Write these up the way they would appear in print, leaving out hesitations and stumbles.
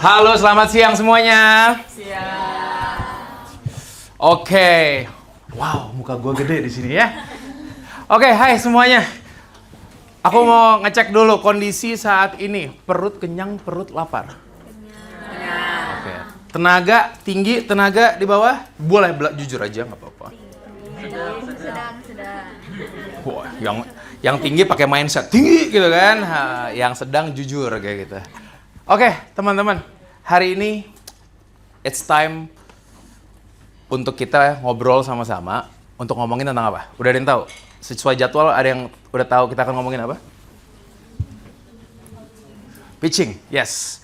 Halo, selamat siang semuanya. Siap. Oke. Wow, muka gue gede di sini ya. Oke, hai semuanya. Aku mau ngecek dulu kondisi saat ini. Perut kenyang, perut lapar. Oke. Tenaga tinggi, tenaga di bawah. Boleh jujur aja, nggak apa-apa. Sedang. Wah, yang tinggi pakai mindset tinggi gitu kan. Yang sedang jujur kayak gitu. Oke, teman-teman. Hari ini it's time untuk kita ngobrol sama-sama untuk ngomongin tentang apa? Udah ada yang tahu? Sesuai jadwal ada yang udah tahu kita akan ngomongin apa? Pitching, yes.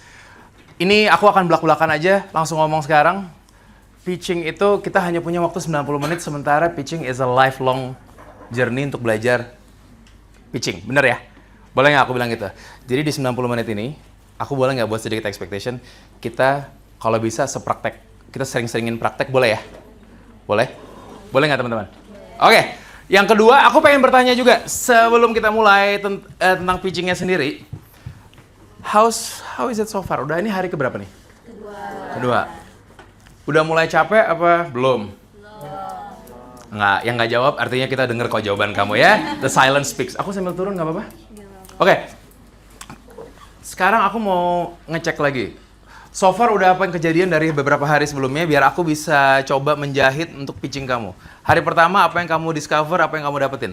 Ini aku akan belak-belakan aja, langsung ngomong sekarang. Pitching itu kita hanya punya waktu 90 menit, sementara pitching is a lifelong journey untuk belajar pitching. Bener ya? Boleh nggak aku bilang gitu? Jadi di 90 menit ini, aku boleh nggak buat sedikit expectation, kita kalau bisa sepraktek. Kita sering-seringin praktek, boleh ya? Boleh? Boleh nggak teman-teman? Oke. Yang kedua, aku pengen bertanya juga, sebelum kita mulai tentang pitchingnya sendiri, how is it so far? Udah ini hari keberapa nih? Kedua. Udah mulai capek apa belum? Nggak, yang nggak jawab artinya kita denger kok jawaban kamu ya. The silence speaks. Aku sambil turun nggak apa-apa? Oke. Sekarang aku mau ngecek lagi. So far udah apa yang kejadian dari beberapa hari sebelumnya biar aku bisa coba menjahit untuk pitching kamu. Hari pertama apa yang kamu discover, apa yang kamu dapetin?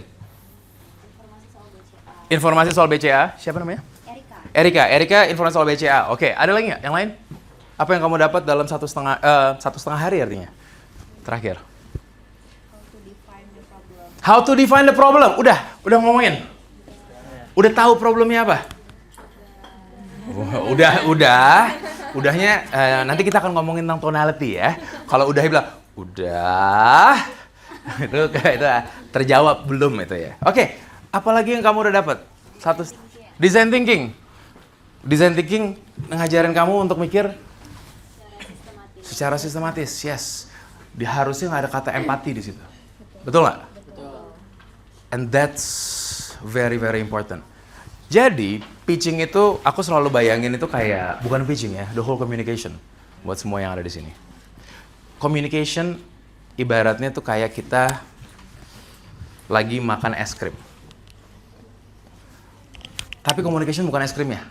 Informasi soal BCA. Siapa namanya? Erika, informasi soal BCA. Oke, ada lagi nggak? Yang lain? Apa yang kamu dapat dalam satu setengah hari artinya? Terakhir. How to define the problem. Udah ngomongin. Udah tahu problemnya apa? Udahnya nanti kita akan ngomongin tentang tonality ya. Kalau udah bilang udah, itu terjawab belum itu ya. Oke, apalagi yang kamu udah dapat? Satu, design thinking. Design thinking ngajarin kamu untuk mikir secara sistematis. Yes, harusnya nggak ada kata empati di situ. Betul nggak? And that's very very important. Jadi, pitching itu, aku selalu bayangin itu kayak, bukan pitching ya, the whole communication. Buat semua yang ada di sini. Communication, ibaratnya tuh kayak kita lagi makan es krim. Tapi communication bukan es krimnya.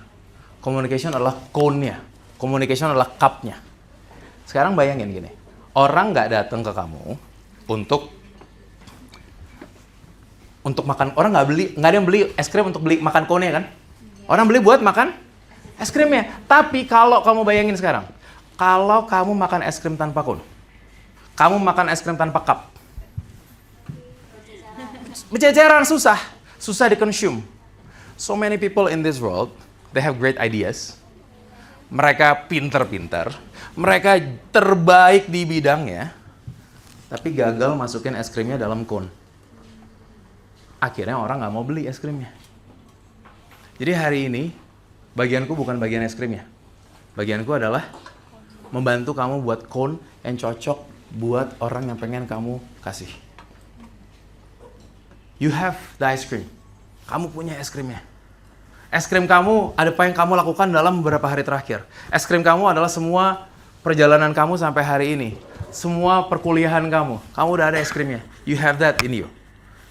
Communication adalah cone-nya. Communication adalah cup-nya. Sekarang bayangin gini, orang nggak datang ke kamu untuk makan, orang nggak ada yang beli es krim untuk beli makan cone kan? Orang beli buat makan es krimnya. Tapi kalau kamu bayangin sekarang, kalau kamu makan es krim tanpa cone, kamu makan es krim tanpa cup, berceceran, susah di-consume. So many people in this world, they have great ideas. Mereka pinter-pinter, mereka terbaik di bidangnya, tapi gagal masukin es krimnya dalam cone. Akhirnya orang nggak mau beli es krimnya. Jadi hari ini, bagianku bukan bagian es krimnya. Bagianku adalah membantu kamu buat cone yang cocok buat orang yang pengen kamu kasih. You have the ice cream. Kamu punya es krimnya. Es krim kamu, ada apa yang kamu lakukan dalam beberapa hari terakhir. Es krim kamu adalah semua perjalanan kamu sampai hari ini. Semua perkuliahan kamu. Kamu udah ada es krimnya. You have that in you.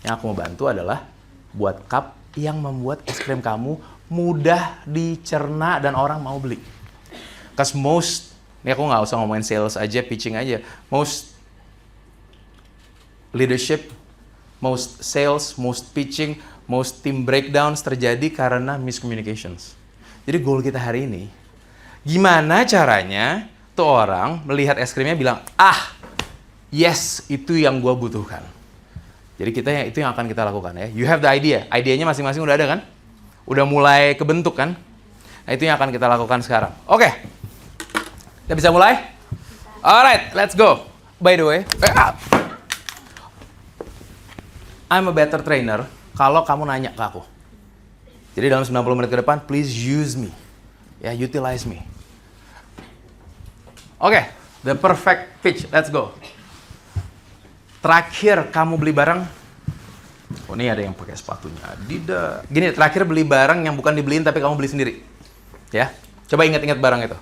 Yang aku mau bantu adalah buat cup yang membuat es krim kamu mudah dicerna dan orang mau beli. Because ini aku nggak usah ngomongin sales aja, pitching aja. Most leadership, most sales, most pitching, most team breakdowns terjadi karena miscommunications. Jadi goal kita hari ini, gimana caranya tuh orang melihat es krimnya bilang, yes, itu yang gue butuhkan. Jadi itu yang akan kita lakukan ya. You have the idea. Idenya masing-masing udah ada kan? Udah mulai kebentuk kan? Nah, itu yang akan kita lakukan sekarang. Oke. Kita bisa mulai? Alright, let's go. By the way, I'm a better trainer kalau kamu nanya ke aku. Jadi dalam 90 menit ke depan, please use me. Ya, utilize me. Oke, the perfect pitch. Let's go. Terakhir kamu beli barang, ini ada yang pakai sepatunya Adidas. Gini, terakhir beli barang yang bukan dibeliin tapi kamu beli sendiri. Ya, coba ingat-ingat barang itu.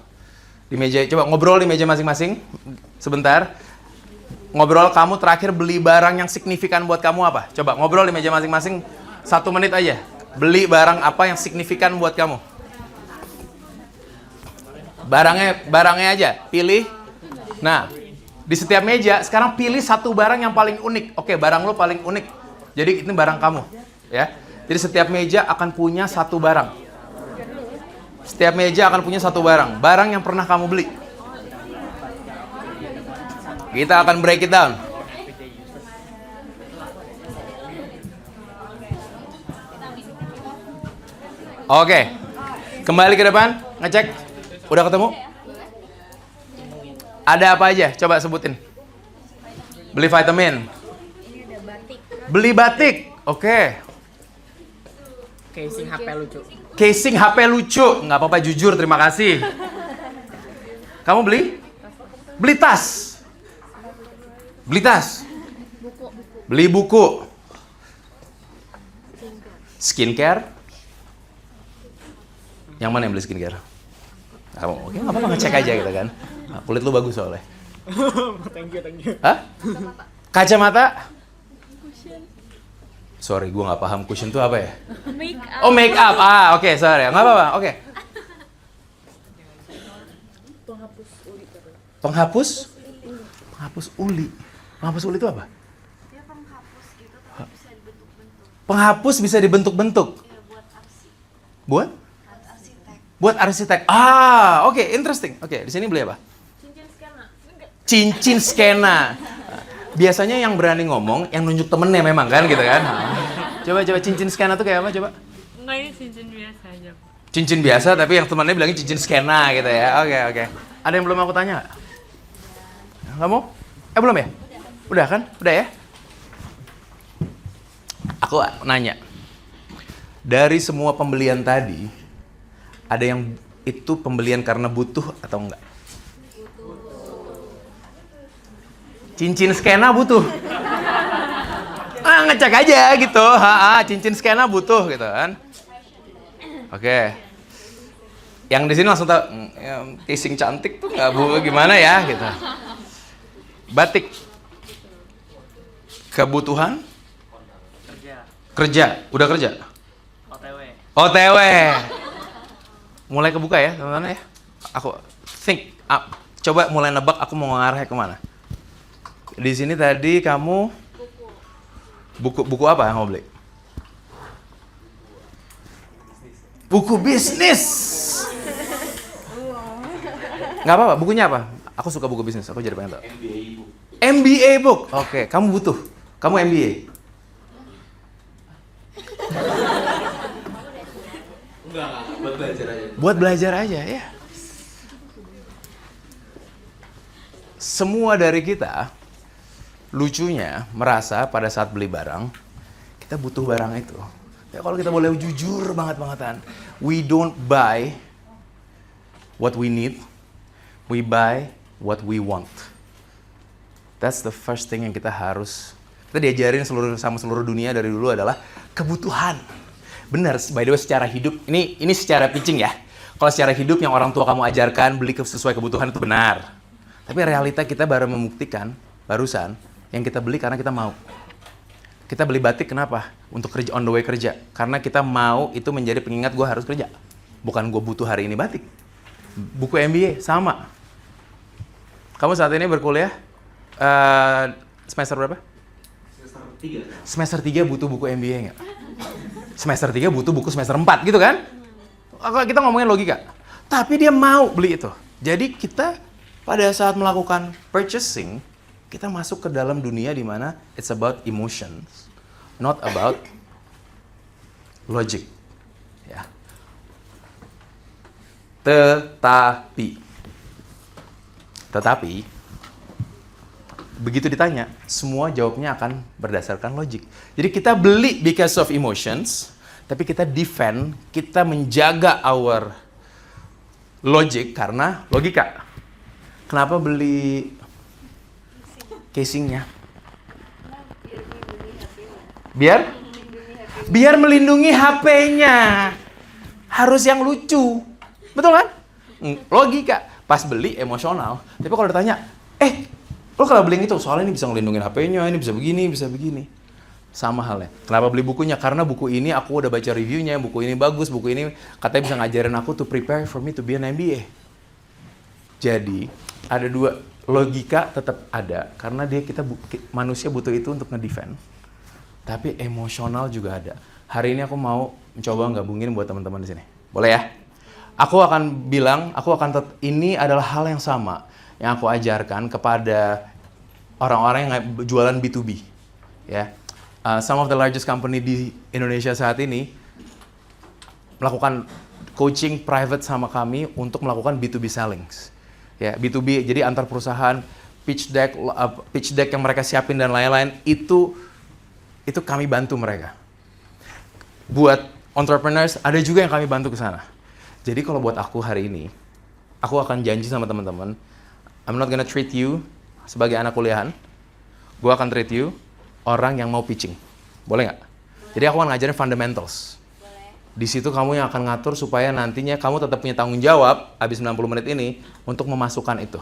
Di meja, coba ngobrol di meja masing-masing. Sebentar. Ngobrol, kamu terakhir beli barang yang signifikan buat kamu apa? Coba ngobrol di meja masing-masing 1 menit aja. Beli barang apa yang signifikan buat kamu? Barangnya aja, pilih. Nah, di setiap meja, sekarang pilih 1 barang yang paling unik. Oke, barang lo paling unik. Jadi ini barang kamu, ya. Jadi setiap meja akan punya 1 barang. Setiap meja akan punya 1 barang. Barang yang pernah kamu beli. Kita akan break it down. Oke. Kembali ke depan, ngecek. Udah ketemu? Ada apa aja? Coba sebutin. Beli vitamin. Beli batik. Oke. Casing HP lucu. Casing HP lucu. Nggak apa-apa, jujur, terima kasih. Kamu beli? Beli tas. Beli tas. Beli buku. Skincare. Yang mana yang beli skincare? Kamu, oke, nggak apa-apa, ngecek aja gitu kan. Nah, kulit lu bagus soalnya. Thank you. Hah? Kacamata? Sorry, gue nggak paham cushion itu apa ya? Make up. Oh, make up. Ah, oke, sorry. Nggak apa-apa, oke. Penghapus? Penghapus uli. Penghapus uli itu apa? Dia penghapus gitu tapi bisa dibentuk-bentuk. Penghapus bisa dibentuk-bentuk. Ya buat arsitek. Buat? Buat arsitek. Buat arsitek. Ah, oke, interesting. Oke, di sini beli apa? Cincin skena. Enggak. Cincin skena. Biasanya yang berani ngomong, yang nunjuk temennya memang kan gitu kan. Coba cincin skena tuh kayak apa coba? Enggak, ini cincin biasa aja. Cincin biasa tapi yang temannya bilangin cincin skena gitu ya. Oke. Ada yang belum aku tanya nggak? Kamu? Belum ya? Udah kan? Udah ya? Aku nanya. Dari semua pembelian tadi, ada yang itu pembelian karena butuh atau enggak? Cincin skena butuh. Ngecek aja gitu. Cincin skena butuh gitu kan. Oke. Yang di sini langsung tahu casing cantik tuh nggak bu gimana ya gitu. Batik. Kebutuhan? Kerja. Udah kerja? OTW. Mulai kebuka ya teman-teman ya. Aku think. Coba mulai nebak aku mau ngarah kemana. Di sini tadi kamu buku apa yang mau beli? Buku bisnis. Nggak apa-apa, bukunya apa? Aku suka buku bisnis, aku jadi pengen tahu. MBA book. Oke, kamu butuh. Kamu MBA. Enggak, buat belajar aja. Buat belajar aja, ya. Semua dari kita lucunya merasa pada saat beli barang, kita butuh barang itu. Ya kalau kita boleh jujur banget-bangetan, we don't buy what we need, we buy what we want. That's the first thing yang kita diajarin sama seluruh dunia dari dulu adalah kebutuhan. Benar, by the way secara hidup, ini secara pitching ya. Kalau secara hidup yang orang tua kamu ajarkan, beli sesuai kebutuhan itu benar. Tapi realita kita baru membuktikan, barusan, yang kita beli karena kita mau. Kita beli batik kenapa? Untuk kerja on the way kerja. Karena kita mau itu menjadi pengingat gue harus kerja. Bukan gue butuh hari ini batik. Buku MBA, sama. Kamu saat ini berkuliah, semester berapa? Semester 3 butuh buku MBA nggak? Semester 3 butuh buku semester 4 gitu kan? Kita ngomongin logika. Tapi dia mau beli itu. Jadi kita pada saat melakukan purchasing, kita masuk ke dalam dunia di mana it's about emotions, not about logic. Ya. Tetapi begitu ditanya, semua jawabnya akan berdasarkan logik. Jadi kita beli because of emotions, tapi kita defend, kita menjaga our logic karena logika. Kenapa beli casingnya? Biar melindungi HP-nya. Harus yang lucu. Betul kan? Logika. Pas beli emosional. Tapi kalau ditanya, lo kalau beli itu soalnya ini bisa ngelindungin HP-nya, ini bisa begini, bisa begini. Sama halnya. Kenapa beli bukunya? Karena buku ini aku udah baca reviewnya, buku ini bagus, buku ini katanya bisa ngajarin aku to prepare for me to be an MBA. Jadi, ada dua, logika tetap ada, karena manusia butuh itu untuk ngedefend. Tapi emosional juga ada. Hari ini aku mau mencoba gabungin buat teman-teman di sini. Boleh ya? Aku akan bilang, ini adalah hal yang sama yang aku ajarkan kepada orang-orang yang jualan B2B. Ya. Some of the largest company di Indonesia saat ini melakukan coaching private sama kami untuk melakukan B2B sellings. Ya, B2B, jadi antar perusahaan, pitch deck yang mereka siapin dan lain-lain, itu kami bantu mereka. Buat entrepreneurs, ada juga yang kami bantu ke sana. Jadi kalau buat aku hari ini, aku akan janji sama teman-teman, I'm not gonna treat you sebagai anak kuliahan, gue akan treat you orang yang mau pitching. Boleh nggak? Jadi aku akan ngajarin fundamentals. Boleh. Di situ kamu yang akan ngatur supaya nantinya kamu tetap punya tanggung jawab habis 90 menit ini untuk memasukkan itu.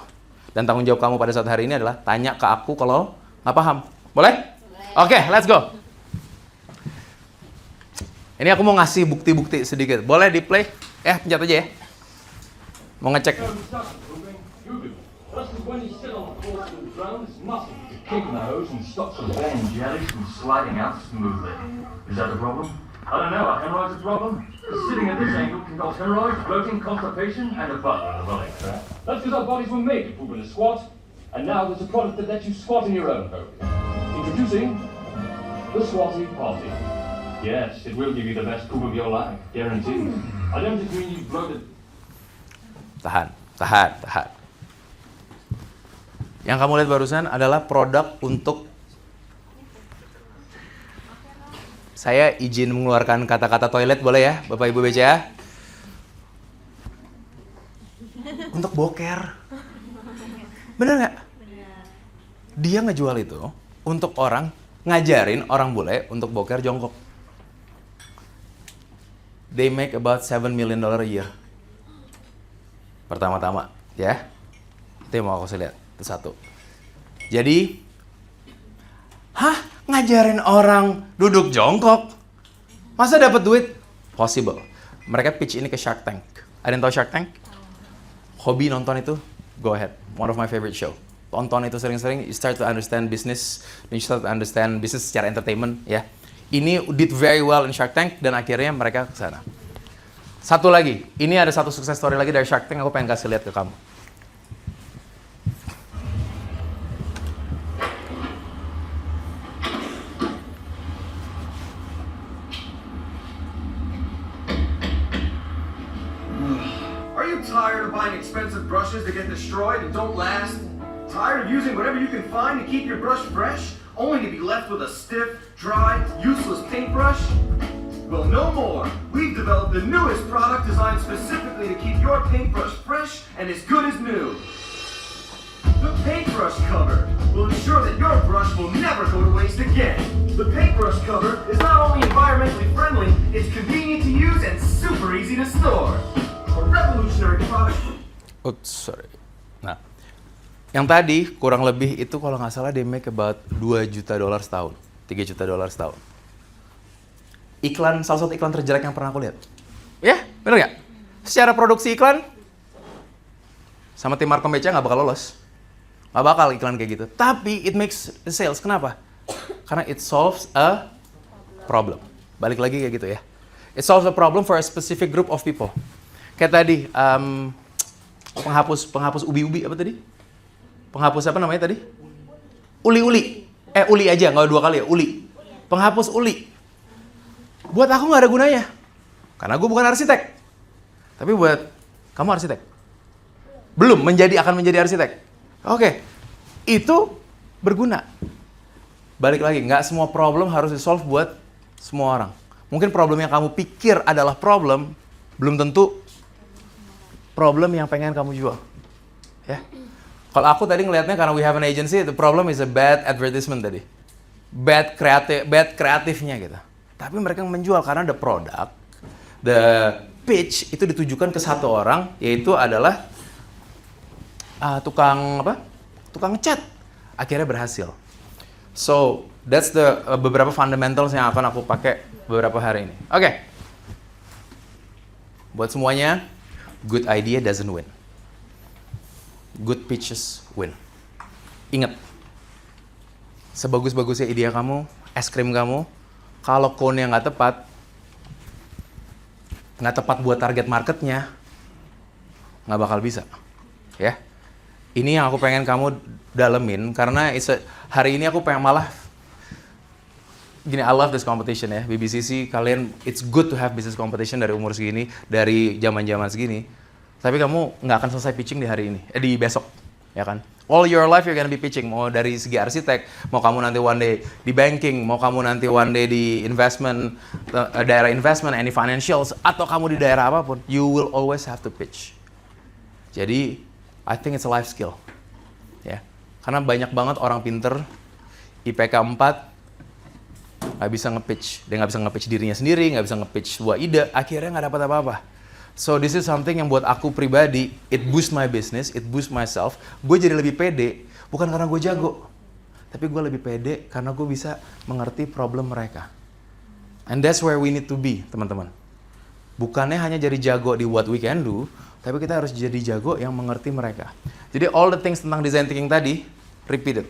Dan tanggung jawab kamu pada saat hari ini adalah tanya ke aku kalau nggak paham. Boleh? Oke, let's go. Ini aku mau ngasih bukti-bukti sedikit. Boleh di play? Pencet aja ya. Mau ngecek. Kicking the hose and stops the Ben Jerry's from sliding out smoothly. Is that the problem? I don't know. Are hemorrhoids a problem? Sitting at this angle can cause hemorrhoids, bloating, constipation, and a butler in the belly. That's because our bodies were made to poop in a squat, and now there's a product that lets you squat in your own home. Introducing the Squatty Potty. Yes, it will give you the best poop of your life, guaranteed. I don't just mean you bloated. Tahan. Yang kamu lihat barusan adalah produk untuk saya izin mengeluarkan kata-kata toilet, boleh ya Bapak Ibu BCA? Untuk boker. Bener nggak? Dia ngejual itu untuk ngajarin orang bule untuk boker jongkok. They make about $7 million a year. Pertama-tama, ya. Itu yang mau aku lihat. Itu satu. Jadi, ngajarin orang duduk jongkok? Masa dapat duit? Possible. Mereka pitch ini ke Shark Tank. Ada yang tahu Shark Tank? Hobi nonton itu? Go ahead. One of my favorite show. Tonton itu sering-sering, you start to understand business, you start to understand business secara entertainment, ya. Ini did very well in Shark Tank, dan akhirnya mereka ke sana. Satu lagi, ini ada satu success story lagi dari Shark Tank, aku pengen kasih lihat ke kamu. Tired of buying expensive brushes that get destroyed and don't last? Tired of using whatever you can find to keep your brush fresh, only to be left with a stiff, dry, useless paintbrush? Well, no more. We've developed the newest product designed specifically to keep your paintbrush fresh and as good as new. The paintbrush cover will ensure that your brush will never go to waste again. The paintbrush cover is not only environmentally friendly, it's convenient to use and super easy to store. A revolutionary product. Oops, sorry. Nah, yang tadi kurang lebih itu kalau nggak salah they make about $2 juta setahun, $3 juta setahun. Iklan, salah satu iklan terjelek yang pernah aku lihat. Ya, bener nggak? Secara produksi iklan, sama tim Markom BCA nggak bakal lolos. Nggak bakal iklan kayak gitu. Tapi it makes the sales. Kenapa? Karena it solves a problem. Balik lagi kayak gitu ya. It solves a problem for a specific group of people. Kayak tadi, penghapus ubi-ubi apa tadi? Penghapus apa namanya tadi? Uli-uli. Uli aja, nggak 2 kali ya, uli. Penghapus uli. Buat aku nggak ada gunanya. Karena gue bukan arsitek. Tapi buat kamu arsitek. Belum akan menjadi arsitek. Oke, itu berguna. Balik lagi, nggak semua problem harus di-solve buat semua orang. Mungkin problem yang kamu pikir adalah problem, belum tentu problem yang pengen kamu jual. Ya. Kalau aku tadi ngelihatnya karena we have an agency, the problem is a bad advertisement tadi. Bad kreatifnya gitu. Tapi mereka menjual karena the product, the pitch itu ditujukan ke satu orang, yaitu adalah tukang ngecat. Akhirnya berhasil. So, that's the beberapa fundamentals yang akan aku pakai beberapa hari ini. Oke. Buat semuanya, good idea doesn't win. Good pitches win. Ingat, sebagus-bagusnya ide kamu, es krim kamu, kalau cone-nya nggak tepat buat target marketnya, nggak bakal bisa. Ya. Ini yang aku pengen kamu dalemin, karena hari ini aku pengen malah gini, I love this competition ya, BBCC, kalian, it's good to have business competition dari umur segini, dari zaman-zaman segini, tapi kamu nggak akan selesai pitching di hari ini, di besok, ya kan? All your life you're gonna be pitching, mau dari segi arsitek, mau kamu nanti one day di banking, mau kamu nanti one day di investment, daerah investment, any financials, atau kamu di daerah apapun, you will always have to pitch. Jadi, I think it's a life skill, ya. Karena banyak banget orang pinter, IPK 4, nggak bisa nge-pitch. Dia nggak bisa nge-pitch dirinya sendiri, nggak bisa nge-pitch sebuah ide, akhirnya nggak dapat apa-apa. So this is something yang buat aku pribadi, it boost my business, it boost myself. Gue jadi lebih pede, bukan karena gue jago, tapi gue lebih pede karena gue bisa mengerti problem mereka. And that's where we need to be, teman-teman. Bukannya hanya jadi jago di what we can do, tapi kita harus jadi jago yang mengerti mereka. Jadi all the things tentang design thinking tadi, repeat it.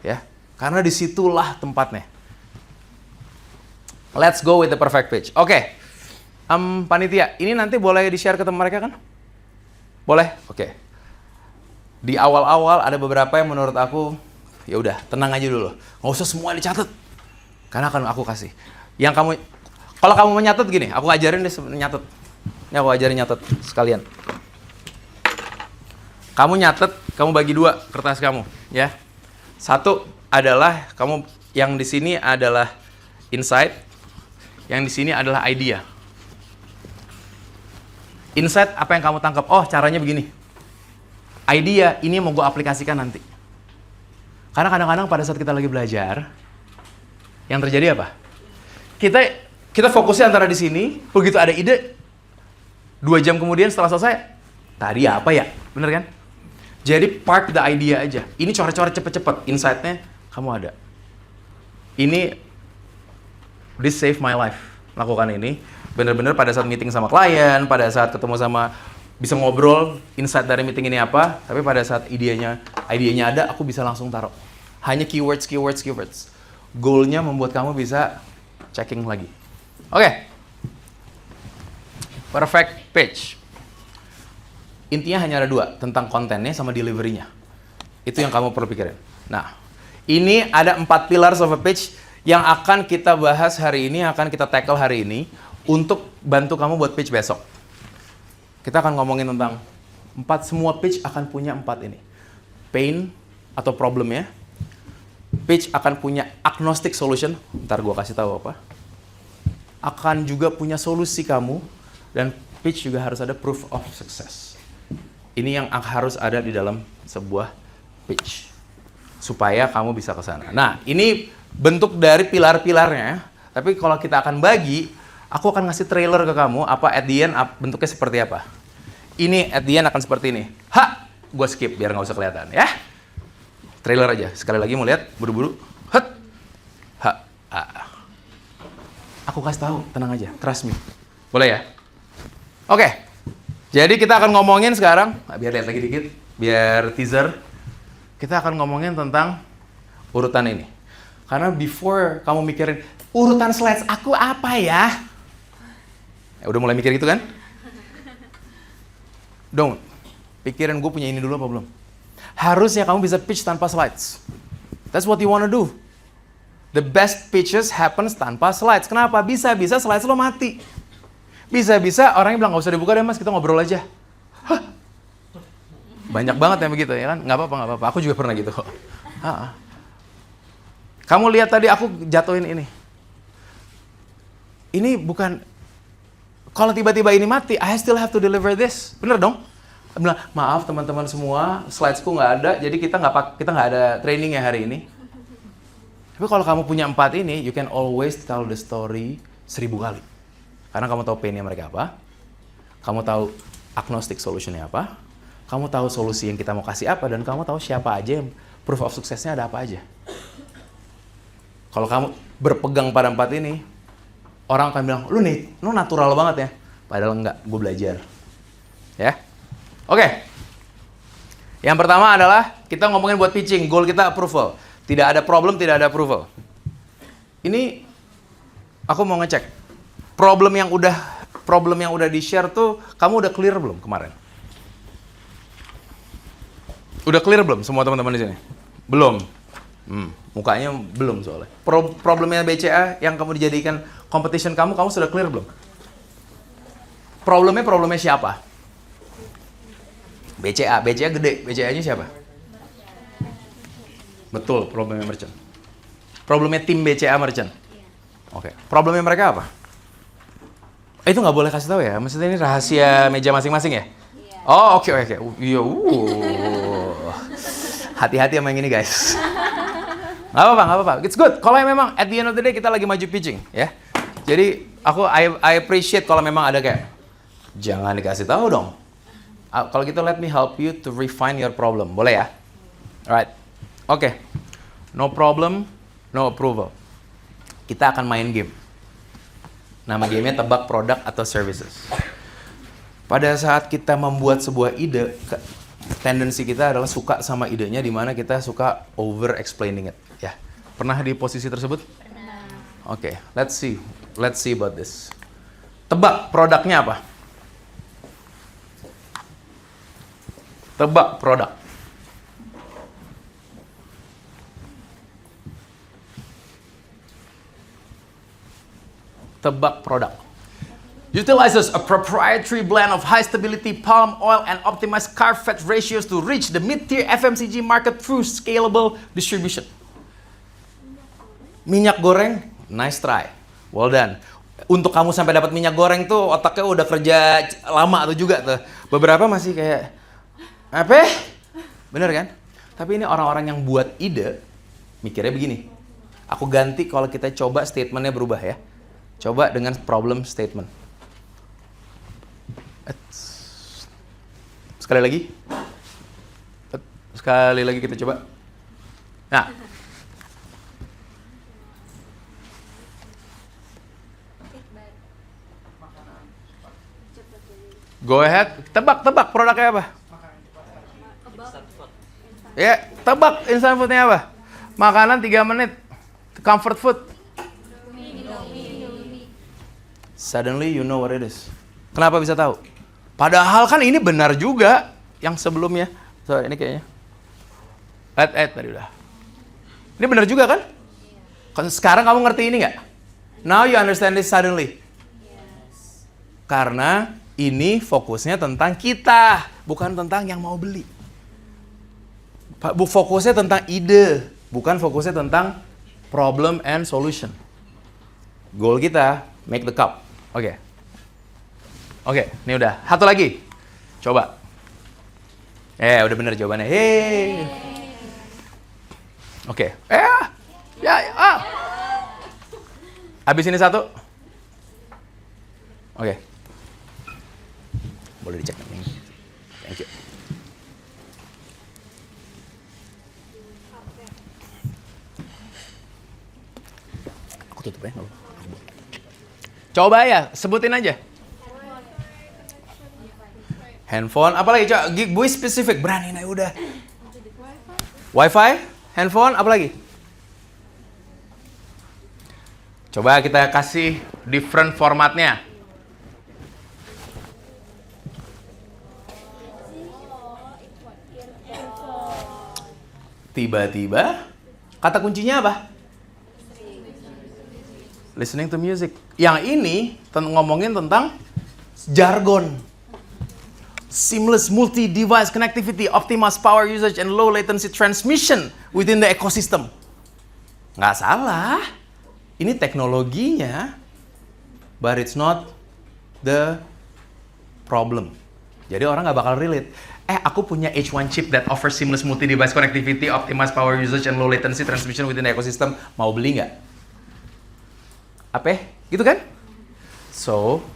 Ya, karena disitulah tempatnya. Let's go with the perfect pitch. Oke. Panitia, ini nanti boleh di-share ke teman mereka kan? Boleh? Oke. Di awal-awal ada beberapa yang menurut aku, ya udah, tenang aja dulu. Nggak usah semua dicatat. Karena akan aku kasih. Yang kamu, kalau kamu mau nyatet gini, aku ajarin deh nyatet. Ini aku ajarin nyatet sekalian. Kamu nyatet, kamu bagi dua kertas kamu, ya. Satu adalah kamu yang di sini adalah insight, yang di sini adalah idea. Insight apa yang kamu tangkap? Oh, caranya begini. Idea ini mau gue aplikasikan nanti. Karena kadang-kadang pada saat kita lagi belajar, yang terjadi apa? Kita fokusnya antara di sini, begitu ada ide, 2 jam kemudian setelah selesai, tadi apa ya? Bener kan? Jadi park the idea aja. Ini coret-coret cepet-cepet. Insight-nya kamu ada. This save my life. Lakukan ini. Bener-bener pada saat meeting sama klien, pada saat ketemu sama, bisa ngobrol, insight dari meeting ini apa, tapi pada saat idenya ada, aku bisa langsung taruh. Hanya keywords. Goal-nya membuat kamu bisa checking lagi. Oke. Perfect pitch. Intinya hanya ada 2, tentang kontennya sama delivery-nya. Itu yang kamu perlu pikirin. Nah, ini ada 4 pillars of a pitch yang akan kita bahas hari ini, akan kita tackle hari ini, untuk bantu kamu buat pitch besok. Kita akan ngomongin tentang semua pitch akan punya 4 ini. Pain atau problemnya. Pitch akan punya agnostic solution. Ntar gua kasih tahu apa. Akan juga punya solusi kamu. Dan pitch juga harus ada proof of success. Ini yang harus ada di dalam sebuah pitch. Supaya kamu bisa ke sana. Nah, ini bentuk dari pilar-pilarnya. Tapi kalau kita akan bagi, aku akan ngasih trailer ke kamu, apa at the end bentuknya seperti apa. Ini at the end akan seperti ini. Gue skip biar nggak usah kelihatan ya. Trailer aja. Sekali lagi mau lihat, buru-buru. Aku kasih tahu, tenang aja, trust me. Boleh ya? Oke. Jadi kita akan ngomongin sekarang, biar lihat lagi dikit, biar teaser. Kita akan ngomongin tentang urutan ini. Karena before kamu mikirin, urutan slides aku apa ya? Udah mulai mikir gitu kan? Don't. Pikirin gue punya ini dulu apa belum? Harusnya kamu bisa pitch tanpa slides. That's what you wanna do. The best pitches happens tanpa slides. Kenapa? Bisa-bisa slides lo mati. Bisa-bisa orangnya bilang, nggak usah dibuka deh mas, kita ngobrol aja. Banyak banget yang begitu ya kan? Nggak apa-apa. Aku juga pernah gitu kok. Kamu lihat tadi aku jatuhin ini. Ini bukan, kalau tiba-tiba ini mati, I still have to deliver this. Bener dong? Bilang, maaf teman-teman semua, slidesku nggak ada, jadi kita nggak ada training ya hari ini. Tapi kalau kamu punya 4 ini, you can always tell the story 1000 kali. Karena kamu tahu pain-nya mereka apa, kamu tahu agnostic solution-nya apa, kamu tahu solusi yang kita mau kasih apa, dan kamu tahu siapa aja yang proof of suksesnya ada apa aja. Kalau kamu berpegang pada 4 ini, orang akan bilang, lu natural banget ya. Padahal enggak, gue belajar. Ya, oke. Yang pertama adalah kita ngomongin buat pitching, goal kita approval. Tidak ada problem, tidak ada approval. Ini aku mau ngecek. Problem yang udah di-share tuh kamu udah clear belum kemarin? Udah clear belum semua teman-teman di sini? Belum. Mukanya belum soalnya. Problemnya BCA yang kamu dijadikan competition kamu sudah clear belum? Problemnya siapa? BCA gede. BCA-nya siapa? Betul, problemnya merchant. Problemnya tim BCA merchant. Oke. Problemnya mereka apa? Itu nggak boleh kasih tahu ya? Maksudnya ini rahasia meja masing-masing ya? Oh, oke. Iya, hati-hati sama yang ini, guys. Nggak apa-apa. It's good. Kalau memang at the end of the day kita lagi maju pitching, ya. Jadi I appreciate kalau memang ada kayak jangan dikasih tahu dong. Kalau gitu let me help you to refine your problem. Boleh ya? Alright. Oke. No problem, no approval. Kita akan main game. Nama gamenya tebak produk atau services. Pada saat kita membuat sebuah ide, tendensi kita adalah suka sama idenya, di mana kita suka over explaining it. Ya, pernah di posisi tersebut? Pernah. Oke, let's see about this. Tebak produknya apa? Tebak produk. Tebak produk. Utilizes a proprietary blend of high stability palm oil and optimized carb fat ratios to reach the mid-tier FMCG market through scalable distribution. Minyak goreng, nice try. Well done. Untuk kamu sampai dapat minyak goreng tuh otaknya udah kerja lama tuh juga tuh. Beberapa masih kayak apa? Bener kan? Tapi ini orang-orang yang buat ide mikirnya begini. Aku ganti kalau kita coba statementnya berubah ya. Coba dengan problem statement. Sekali lagi kita coba. Nah. Go ahead. Tebak produknya apa? Ya, tebak instant foodnya apa? Makanan 3 menit. Comfort food. Suddenly you know what it is. Kenapa bisa tahu? Padahal kan ini benar juga yang sebelumnya. So, ini kayaknya. Tadi udah. Ini benar juga kan? Sekarang kamu ngerti ini nggak? Now you understand this suddenly. Karena ini fokusnya tentang kita, bukan tentang yang mau beli. Fokusnya tentang ide, bukan fokusnya tentang problem and solution. Goal kita, make the cup. Oke, ini udah. Satu lagi. Coba. Udah bener jawabannya. Hey. Oke. Habis ini satu. Oke. Boleh dicek. Thank you. Aku tutup ya. Coba ya, sebutin aja. Handphone, apalagi? Coba, gue spesifik, berani nih udah. Wi-Fi, handphone, apalagi? Coba kita kasih different formatnya. Tiba-tiba, kata kuncinya apa? Listening to music. Yang ini ngomongin tentang jargon. Seamless multi-device connectivity, optimized power usage, and low latency transmission within the ecosystem. Nggak salah. Ini teknologinya, but it's not the problem. Jadi orang nggak bakal relate. Aku punya H1 chip that offers seamless multi-device connectivity, optimized power usage, and low latency transmission within the ecosystem. Mau beli nggak? Apa? Gitu kan? So,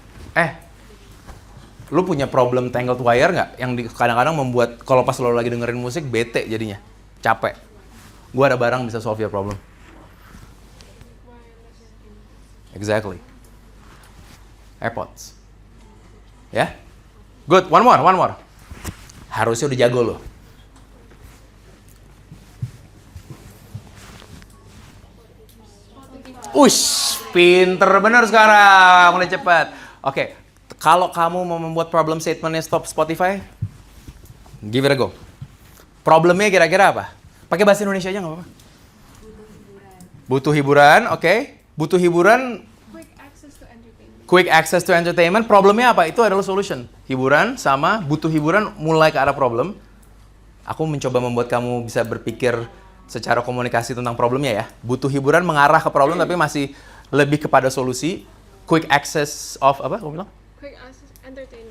Lu punya problem tangled wire nggak? Yang kadang-kadang membuat kalau pas lo lagi dengerin musik bete jadinya, capek. Gua ada barang bisa solve your problem. Exactly. AirPods. Ya? Good. One more. Harusnya udah jago lo. Ush, pinter bener sekarang, mulai cepat. Oke, kalau kamu mau membuat problem statementnya stop Spotify, give it a go. Problemnya kira-kira apa? Pakai bahasa Indonesia aja nggak apa-apa. Butuh hiburan, oke. Butuh hiburan. Quick access to entertainment. Problemnya apa? Itu adalah solution. Hiburan sama butuh hiburan mulai ke arah problem. Aku mencoba membuat kamu bisa berpikir secara komunikasi tentang problemnya ya. Butuh hiburan mengarah ke problem tapi masih lebih kepada solusi. Quick access of apa kamu bilang?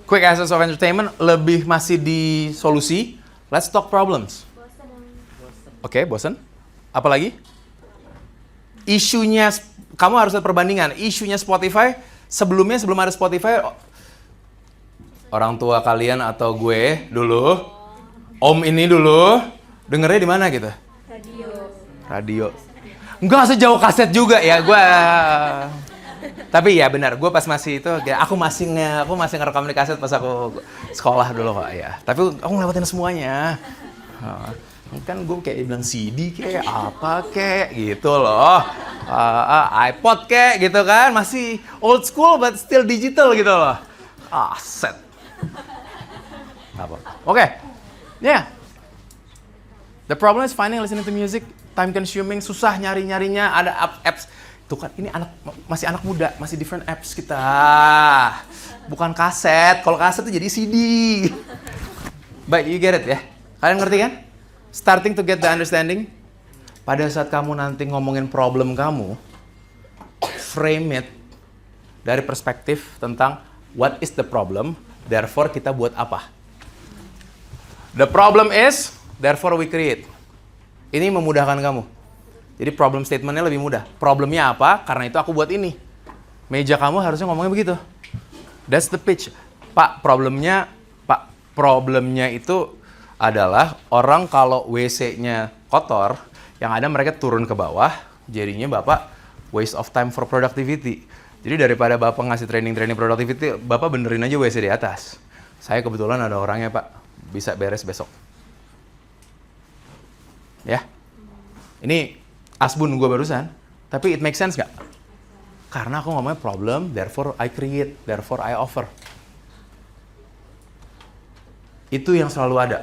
Quick access of entertainment lebih masih di solusi. Let's talk problems. Oke, bosan? Apa lagi? Isunya, kamu harus lihat perbandingan. Isunya Spotify, sebelum ada Spotify, orang tua kalian atau gue dulu, om ini dulu, dengernya di mana gitu? Radio. Enggak sejauh kaset juga ya, gue. Tapi ya benar, gue pas masih itu, aku masih ngerekam di kaset pas aku sekolah dulu kok ya. Tapi aku ngelewatin semuanya. Kan gue kayak bilang CD kayak apa kayak gitu loh. iPod kayak gitu kan, masih old school but still digital gitu loh. Set. Apa? Oke. Yeah. The problem is finding listening to music time consuming, susah nyarinya, ada apps. Tuh kan, ini masih anak muda, masih different apps kita. Bukan kaset. Kalau kaset itu jadi CD. Baik, you get it ya? Kalian ngerti kan? Starting to get the understanding. Pada saat kamu nanti ngomongin problem kamu, frame it dari perspektif tentang what is the problem, therefore kita buat apa. The problem is, therefore we create. Ini memudahkan kamu. Jadi problem statementnya lebih mudah. Problemnya apa? Karena itu aku buat ini. Meja kamu harusnya ngomongnya begitu. That's the pitch. Pak, problemnya itu adalah orang kalau WC-nya kotor, yang ada mereka turun ke bawah, jadinya Bapak waste of time for productivity. Jadi daripada Bapak ngasih training productivity, Bapak benerin aja WC di atas. Saya kebetulan ada orangnya Pak, bisa beres besok. Ya, ini asbun gue barusan, tapi it makes sense nggak? Karena aku ngomongnya problem, therefore I create, therefore I offer. Itu yang selalu ada.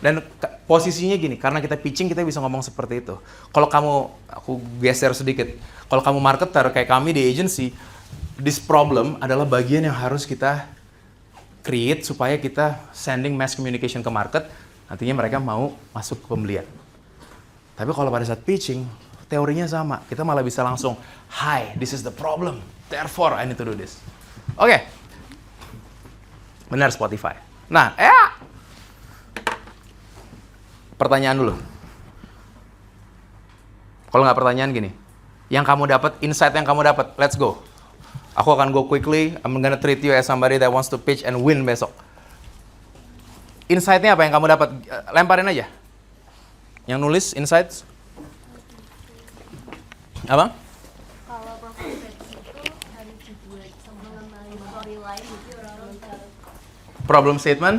Dan posisinya gini, karena kita pitching kita bisa ngomong seperti itu. Kalau kamu, aku geser sedikit, kalau kamu marketer kayak kami di agency, this problem adalah bagian yang harus kita create supaya kita sending mass communication ke market, nantinya mereka mau masuk ke pembelian. Tapi kalau pada saat pitching, teorinya sama. Kita malah bisa langsung, hi, this is the problem, therefore I need to do this. Oke. Benar Spotify. Nah, pertanyaan dulu. Kalau nggak pertanyaan gini, yang kamu dapat, insight yang kamu dapat, let's go. Aku akan go quickly, I'm gonna treat you as somebody that wants to pitch and win besok. Insight-nya apa yang kamu dapat? Lemparin aja. Yang nulis insights? Apa? Kalau problem statement itu harus dibuat mengenai storyline jadi orang-orang tahu. Problem statement?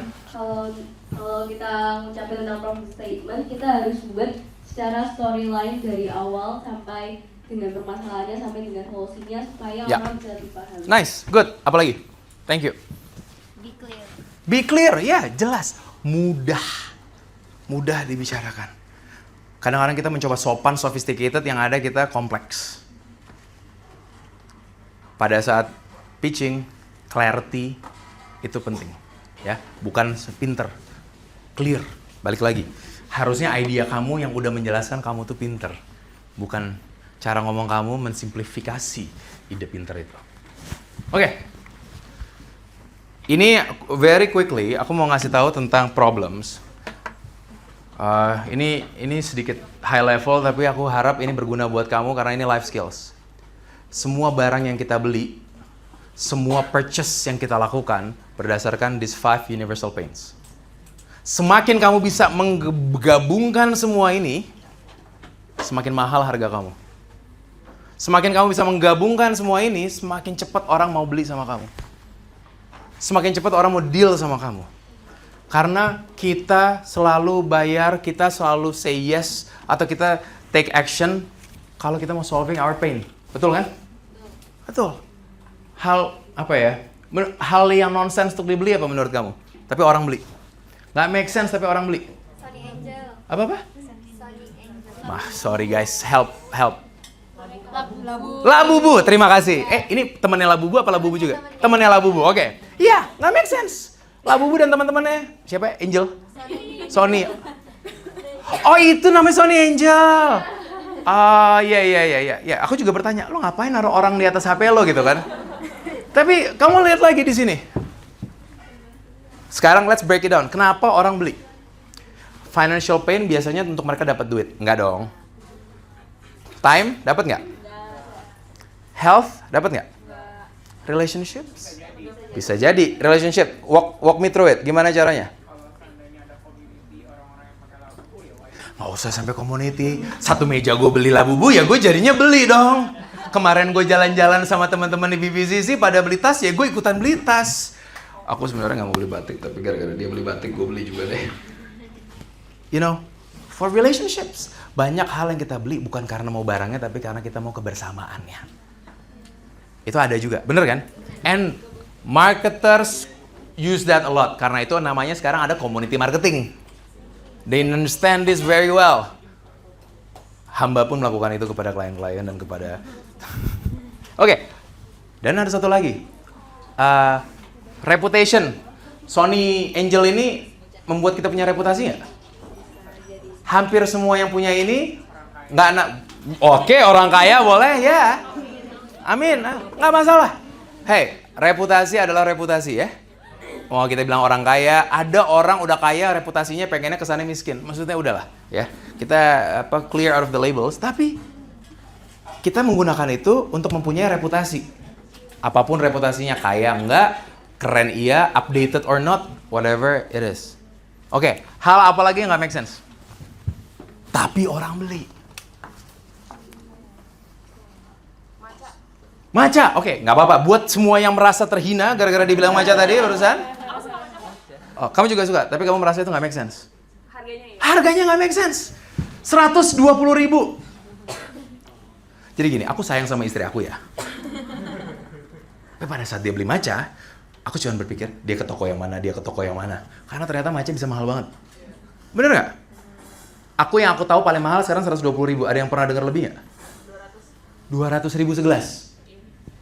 Kalau kita ngucapin tentang problem statement, kita harus buat secara storyline dari awal sampai dengan permasalahannya sampai dengan solusinya supaya orang bisa dipahami. Nice, good. Apa lagi? Thank you. Be clear. Be clear, ya jelas. Mudah dibicarakan. Kadang-kadang kita mencoba sopan, sophisticated, yang ada kita kompleks. Pada saat pitching, clarity itu penting. Ya, bukan pinter. Clear. Balik lagi. Harusnya idea kamu yang udah menjelaskan kamu tuh pinter. Bukan cara ngomong kamu mensimplifikasi ide pinter itu. Oke. Ini very quickly, aku mau ngasih tahu tentang problems. Ini sedikit high level, tapi aku harap ini berguna buat kamu karena ini life skills. Semua barang yang kita beli, semua purchase yang kita lakukan berdasarkan these 5 universal pains. Semakin kamu bisa menggabungkan semua ini, semakin mahal harga kamu. Semakin kamu bisa menggabungkan semua ini, semakin cepat orang mau beli sama kamu. Semakin cepat orang mau deal sama kamu. Karena kita selalu bayar, kita selalu say yes, atau kita take action kalau kita mau solving our pain. Betul kan? Betul. Hal apa ya? Hal yang nonsense untuk dibeli apa menurut kamu? Tapi orang beli. Nggak make sense tapi orang beli. Sony Angel. Apa? Sony Angel. Sorry guys, help. Labubu, terima kasih. Ini temannya Labubu apa Labubu juga? Temannya Labubu, oke. Iya, nggak make sense. Labubu dan teman-temannya. Siapa? Angel? Sony. Oh itu namanya Sony Angel. Iya. Aku juga bertanya, lo ngapain naruh orang di atas HP lo gitu kan? Tapi kamu lihat lagi di sini. Sekarang let's break it down. Kenapa orang beli? Financial pain biasanya untuk mereka dapat duit. Enggak dong. Time dapat nggak? Health dapat nggak? Relationships? Bisa jadi. Relationship. Walk me through it. Gimana caranya? Nggak usah sampai community. Satu meja gue beli Labubu, ya gue jadinya beli dong. Kemarin gue jalan-jalan sama teman-teman di BVCC pada beli tas, ya gue ikutan beli tas. Aku sebenarnya nggak mau beli batik, tapi gara-gara dia beli batik, gue beli juga deh. You know, for relationships, banyak hal yang kita beli bukan karena mau barangnya, tapi karena kita mau kebersamaannya. Itu ada juga, bener kan? And marketers use that a lot, karena itu namanya sekarang ada community marketing. They understand this very well. Hamba pun melakukan itu kepada klien-klien dan kepada... Oke. Dan ada satu lagi. Reputation. Sony Angel ini membuat kita punya reputasi nggak? Hampir semua yang punya ini nggak Oke, orang kaya boleh ya. Amin. Nggak masalah. Hey, reputasi adalah reputasi ya. Mau kita bilang orang kaya, ada orang udah kaya reputasinya pengennya kesannya miskin. Maksudnya udahlah ya. Kita clear out of the labels, tapi kita menggunakan itu untuk mempunyai reputasi. Apapun reputasinya, kaya enggak, keren iya, updated or not, whatever it is. Oke, hal apa lagi yang nggak make sense? Tapi orang beli. Maca, oke, nggak apa-apa. Buat semua yang merasa terhina gara-gara dibilang maca tadi barusan. Oh, kamu juga suka, tapi kamu merasa itu nggak make sense. Harganya nggak make sense. 120.000. Jadi gini, aku sayang sama istri aku ya. Tapi pada saat dia beli maca, aku cuma berpikir, dia ke toko yang mana, Karena ternyata maca bisa mahal banget. Bener nggak? Yang aku tahu paling mahal sekarang 120.000. Ada yang pernah dengar lebih nggak? 200.000 segelas.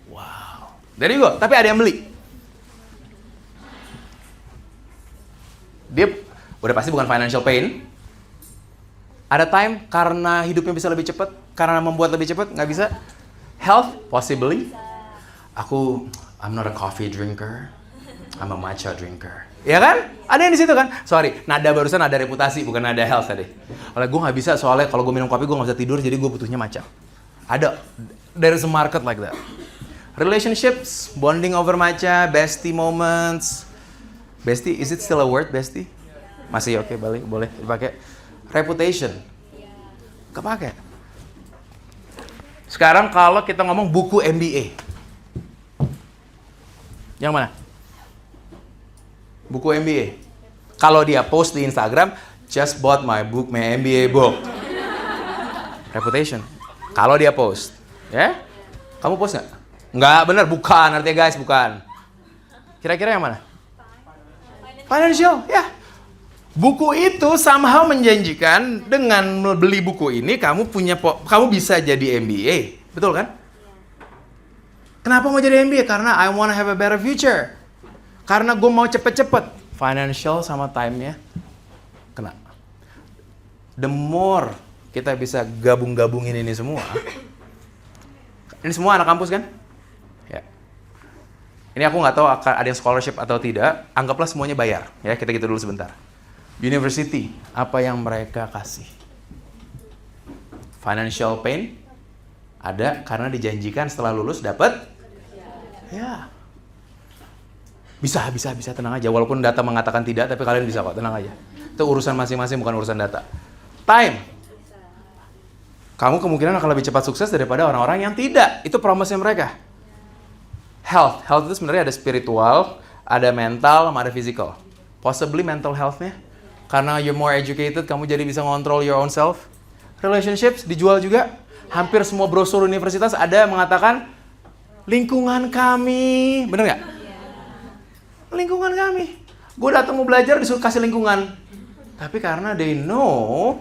Wow. Dari gua, tapi ada yang beli. Dia udah pasti bukan financial pain. Ada time karena hidupnya bisa lebih cepat, karena membuat lebih cepat, nggak bisa. Health, possibly. I'm not a coffee drinker, I'm a matcha drinker. Ya kan? Ada yang di situ kan? Sorry, nada barusan ada reputasi, bukan nada health tadi. Oleh gue nggak bisa, soalnya kalau gue minum kopi gue nggak bisa tidur, jadi gue butuhnya matcha. Ada, there is a market like that. Relationships, bonding over matcha, bestie moments. Bestie, is it still a word, bestie? Masih oke, balik, boleh dipakai. Reputation. Kepake. Sekarang kalau kita ngomong buku MBA. Yang mana? Buku MBA. Kalau dia post di Instagram, just bought my book, my MBA book. Reputation. Kalau dia post. Ya? Kamu post nggak? Nggak, bener. Bukan, artinya guys, bukan. Kira-kira yang mana? Financial, ya. Buku itu somehow menjanjikan dengan beli buku ini kamu bisa jadi MBA, betul kan? Kenapa mau jadi MBA? Karena I wanna have a better future. Karena gue mau cepet-cepet. Financial sama time-nya kena. The more kita bisa gabung-gabungin ini semua. Ini semua anak kampus kan? Ya. Ini aku nggak tahu akan ada yang scholarship atau tidak. Anggaplah semuanya bayar. Ya, kita gitu dulu sebentar. University, apa yang mereka kasih? Financial pain ada karena dijanjikan setelah lulus dapat. Ya, Bisa, tenang aja. Walaupun data mengatakan tidak, tapi kalian bisa kok, tenang aja. Itu urusan masing-masing, bukan urusan data. Time. Kamu kemungkinan akan lebih cepat sukses daripada orang-orang yang tidak. Itu promise-nya mereka. Health. Health itu sebenarnya ada spiritual, ada mental, sama ada physical. Possibly mental health-nya. Karena you're more educated, kamu jadi bisa ngontrol your own self. Relationships, dijual juga. Hampir semua brosur universitas ada yang mengatakan, lingkungan kami. Bener nggak? Lingkungan kami. Gue datang mau belajar disuruh kasih lingkungan. Tapi karena they know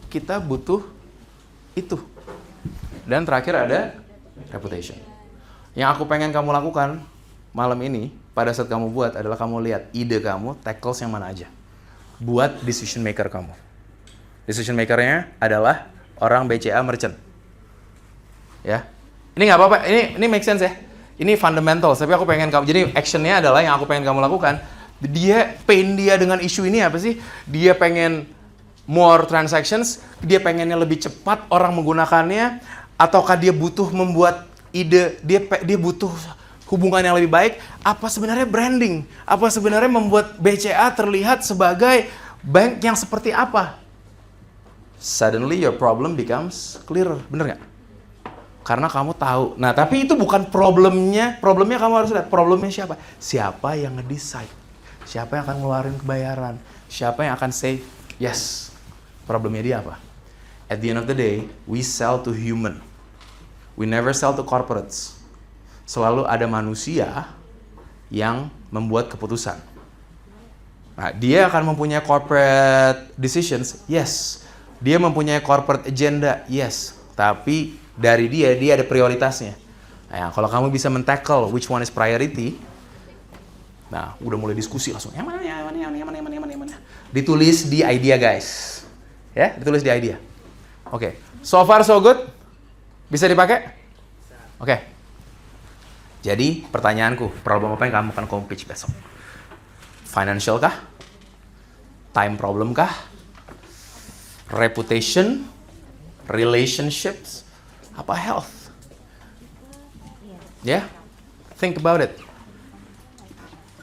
kita butuh itu. Dan terakhir ada reputation. Yang aku pengen kamu lakukan malam ini pada saat kamu buat adalah kamu lihat ide kamu, tackles yang mana aja. Buat decision maker kamu. Decision makernya adalah orang BCA merchant. Ya. Ini nggak apa-apa. Ini make sense ya. Ini fundamental, tapi aku pengen kamu, jadi actionnya adalah yang aku pengen kamu lakukan. Pain dia dengan isu ini apa sih? Dia pengen more transactions, dia pengennya lebih cepat orang menggunakannya, ataukah dia butuh membuat ide, dia butuh hubungan yang lebih baik? Apa sebenarnya branding? Apa sebenarnya membuat BCA terlihat sebagai bank yang seperti apa? Suddenly your problem becomes clearer, bener nggak? Karena kamu tahu. Nah, tapi itu bukan problemnya. Problemnya kamu harus lihat. Problemnya siapa? Siapa yang nge-decide? Siapa yang akan ngeluarin kebayaran? Siapa yang akan say, yes. Problemnya dia apa? At the end of the day, we sell to human. We never sell to corporates. Selalu ada manusia yang membuat keputusan. Nah, dia akan mempunyai corporate decisions, yes. Dia mempunyai corporate agenda, yes. Tapi dari dia ada prioritasnya. Nah, kalau kamu bisa men-tackle which one is priority, nah, udah mulai diskusi langsung. Yang mana. Ditulis di idea, guys. Ya, ditulis di idea. Oke. So far so good? Bisa dipakai? Oke. Jadi, pertanyaanku, problem apa yang kamu akan pitch besok? Financial kah? Time problem kah? Reputation? Relationships? Apa health? Ya? Think about it.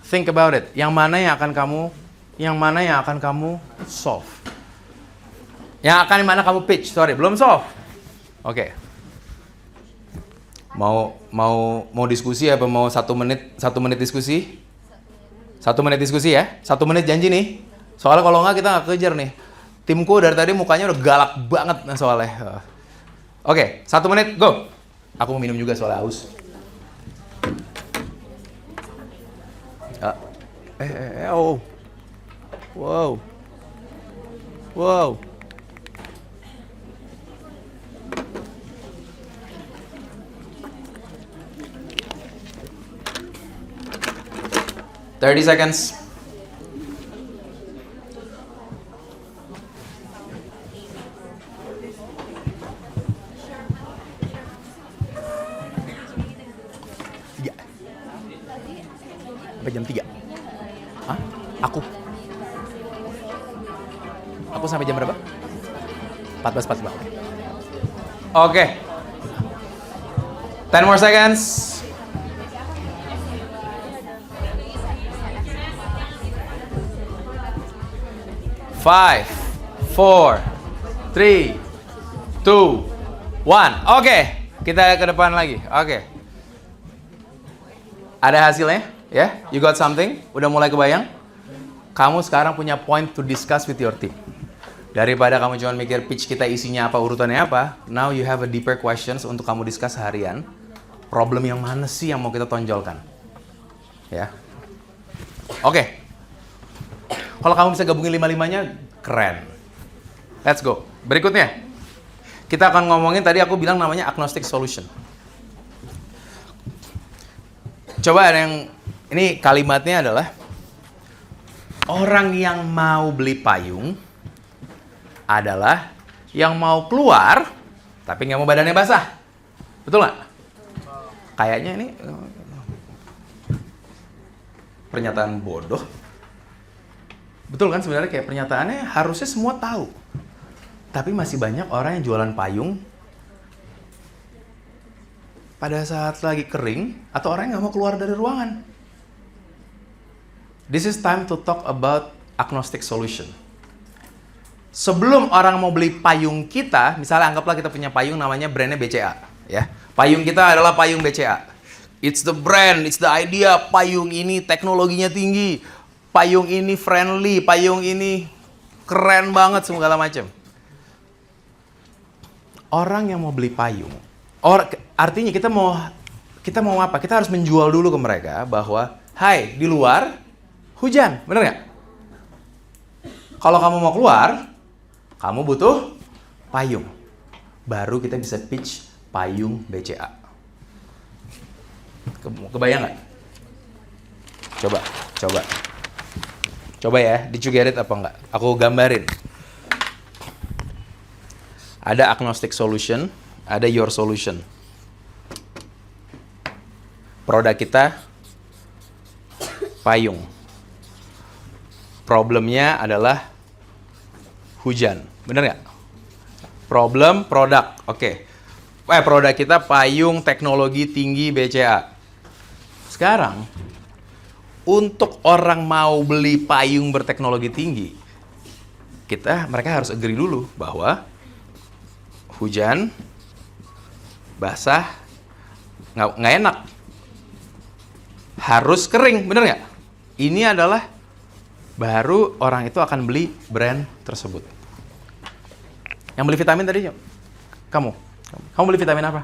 Think about it. Yang mana yang akan kamu solve? Yang akan mana kamu pitch? Sorry, belum solve. Oke. Mau diskusi apa mau 1 menit diskusi? 1 menit diskusi ya? 1 menit janji nih. Soalnya kalau nggak kita nggak kejar nih. Timku dari tadi mukanya udah galak banget soalnya. Oke, 1 menit, go. Aku mau minum juga soalnya haus. Oh. Wow. 30 seconds. Jam 3. Hah? Aku sampai jam berapa? 14.45. Oke. 10 more seconds. Five, 4, 3, 2, 1. Oke, kita ke depan lagi. Oke. Ada hasilnya? Ya, you got something? Udah mulai kebayang? Kamu sekarang punya point to discuss with your team. Daripada kamu cuma mikir pitch kita isinya apa, urutannya apa, now you have a deeper questions untuk kamu discuss harian. Problem yang mana sih yang mau kita tonjolkan? Ya. Oke. Kalau kamu bisa gabungin 5-5-nya, keren. Let's go. Berikutnya, kita akan ngomongin, tadi aku bilang namanya agnostic solution. Coba ada yang, ini kalimatnya adalah, orang yang mau beli payung adalah yang mau keluar, tapi nggak mau badannya basah. Betul nggak? Kayaknya ini pernyataan bodoh. Betul kan sebenarnya kayak pernyataannya harusnya semua tahu. Tapi masih banyak orang yang jualan payung pada saat lagi kering atau orang yang nggak mau keluar dari ruangan. This is time to talk about agnostic solution. Sebelum orang mau beli payung kita, misalnya anggaplah kita punya payung namanya brandnya BCA, ya. Payung kita adalah payung BCA. It's the brand, it's the idea. Payung ini teknologinya tinggi, payung ini friendly, payung ini keren banget segala macam. Orang yang mau beli payung, artinya kita mau apa? Kita harus menjual dulu ke mereka bahwa, hai, di luar hujan, bener nggak? Kalau kamu mau keluar, kamu butuh payung. Baru kita bisa pitch payung BCA. Kebayang nggak? Coba ya, did you get it apa nggak? Aku gambarin. Ada agnostic solution, ada your solution. Produk kita payung. Problemnya adalah hujan, bener nggak? Problem, produk, oke. Produk kita payung teknologi tinggi BCA. Sekarang, untuk orang mau beli payung berteknologi tinggi, mereka harus agree dulu bahwa hujan, basah, nggak enak. Harus kering, bener nggak? Ini adalah baru orang itu akan beli brand tersebut. Yang beli vitamin tadi, kamu beli vitamin apa?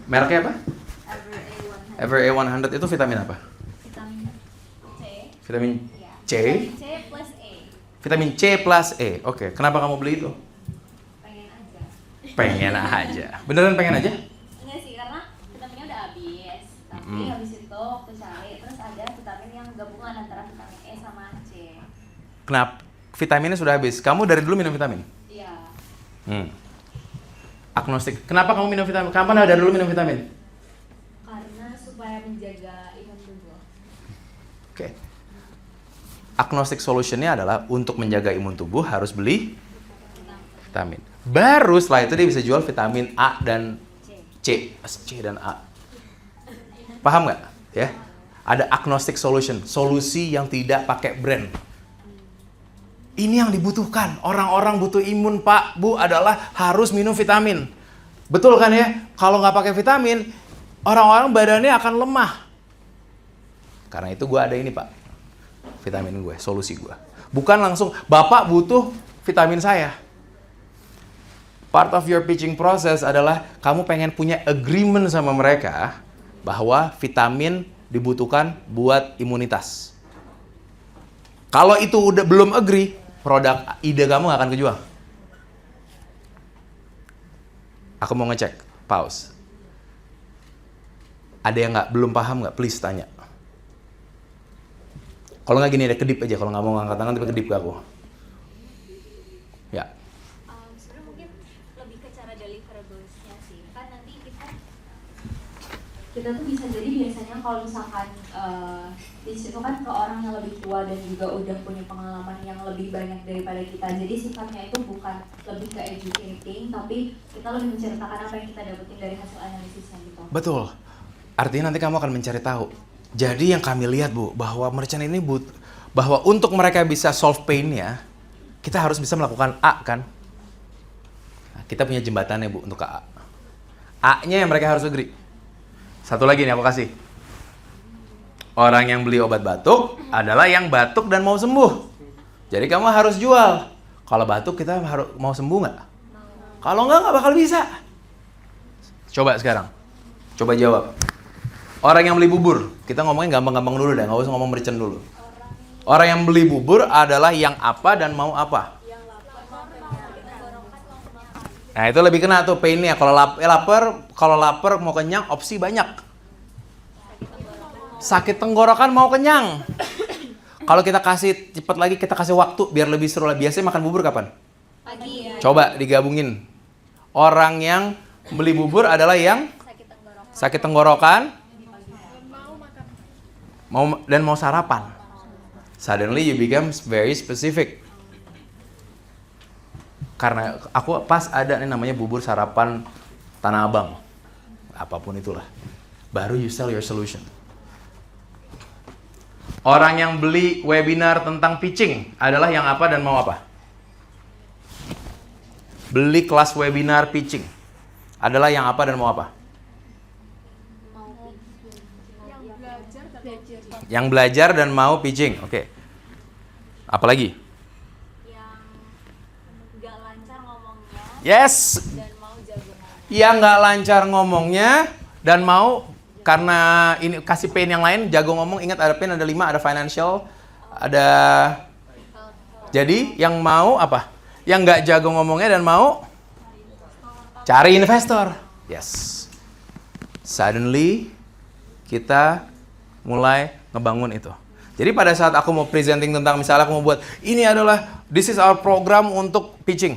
Mereknya apa? Ever A100 itu vitamin apa? Vitamin C. Vitamin Ya. C? Vitamin C plus E. Vitamin C plus E. Oke, kenapa kamu beli itu? Pengen aja. Pengen aja. Beneran pengen aja? Enggak sih, karena vitaminnya udah habis. Tapi habis itu waktu cari, terus ada vitamin yang gabungan antara vitamin E sama C. Kenapa? Vitaminnya sudah habis. Kamu dari dulu minum vitamin? Iya. Agnostik. Kenapa kamu minum vitamin? Kapan dari dulu minum vitamin? Karena supaya menjaga imun tubuh. Oke. Agnostic solutionnya adalah untuk menjaga imun tubuh harus beli vitamin. Baru setelah itu dia bisa jual vitamin A dan C dan A. Paham nggak? Ya. Ada agnostic solution, solusi yang tidak pakai brand. Ini yang dibutuhkan. Orang-orang butuh imun, Pak, Bu, adalah harus minum vitamin. Betul kan ya? Kalau nggak pakai vitamin, orang-orang badannya akan lemah. Karena itu gue ada ini, Pak. Vitamin gue, solusi gue. Bukan langsung, Bapak butuh vitamin saya. Part of your pitching process adalah kamu pengen punya agreement sama mereka bahwa vitamin dibutuhkan buat imunitas. Kalau itu udah belum agree, produk ide kamu nggak akan kejual. Aku mau ngecek, pause. Ada yang belum paham nggak? Please tanya. Kalau nggak gini, ada kedip aja. Kalau nggak mau ngangkat tangan, tapi kedip ke aku. Ya. Sebenarnya mungkin lebih ke cara deliverables-nya sih. Kan nanti kita tuh bisa jadi biasanya kalau misalkan pitch itu kan ke orang yang lebih tua dan juga udah punya pengalaman yang lebih banyak daripada kita. Jadi sifatnya itu bukan lebih ke educating, tapi kita lebih menceritakan apa yang kita dapetin dari hasil analisisnya gitu. Betul. Artinya nanti kamu akan mencari tahu. Jadi yang kami lihat, Bu, bahwa merchant ini bahwa untuk mereka bisa solve pain-nya, kita harus bisa melakukan A kan? Nah, kita punya jembatannya, Bu, untuk ke A. A-nya yang mereka harus agree. Satu lagi nih aku kasih. Orang yang beli obat batuk adalah yang batuk dan mau sembuh. Jadi kamu harus jual. Kalau batuk kita harus mau sembuh nggak? Kalau nggak bakal bisa. Coba sekarang. Coba jawab. Orang yang beli bubur, kita ngomongin gampang-gampang dulu deh, nggak usah ngomong merchant dulu. Orang yang beli bubur adalah yang apa dan mau apa? Nah itu lebih kena tuh pain-nya. Kalau lapar mau kenyang, opsi banyak. Sakit tenggorokan mau kenyang. Kalau kita kasih cepat lagi, kita kasih waktu biar lebih seru lah. Biasanya makan bubur kapan? Pagi ya. Coba digabungin. Orang yang beli bubur adalah yang sakit tenggorokan, mau sarapan. Suddenly you become very specific. Karena aku pas ada nih namanya bubur sarapan Tanah Abang. Apapun itulah. baru you sell your solution. Orang yang beli webinar tentang pitching adalah yang apa dan mau apa? Beli kelas webinar pitching adalah yang apa dan mau apa? Yang belajar dan mau pitching. Oke. Apalagi? Yang nggak lancar ngomongnya Yes. dan mau jago ngomong. Yang nggak lancar ngomongnya dan mau karena ini kasih pain yang lain, jago ngomong. Ingat ada pain, ada 5, ada financial, ada. Jadi yang mau apa? Yang nggak jago ngomongnya dan mau cari investor. Yes. Suddenly kita mulai ngebangun itu. Jadi pada saat aku mau presenting tentang, misalnya aku mau buat, ini adalah, this is our program untuk pitching.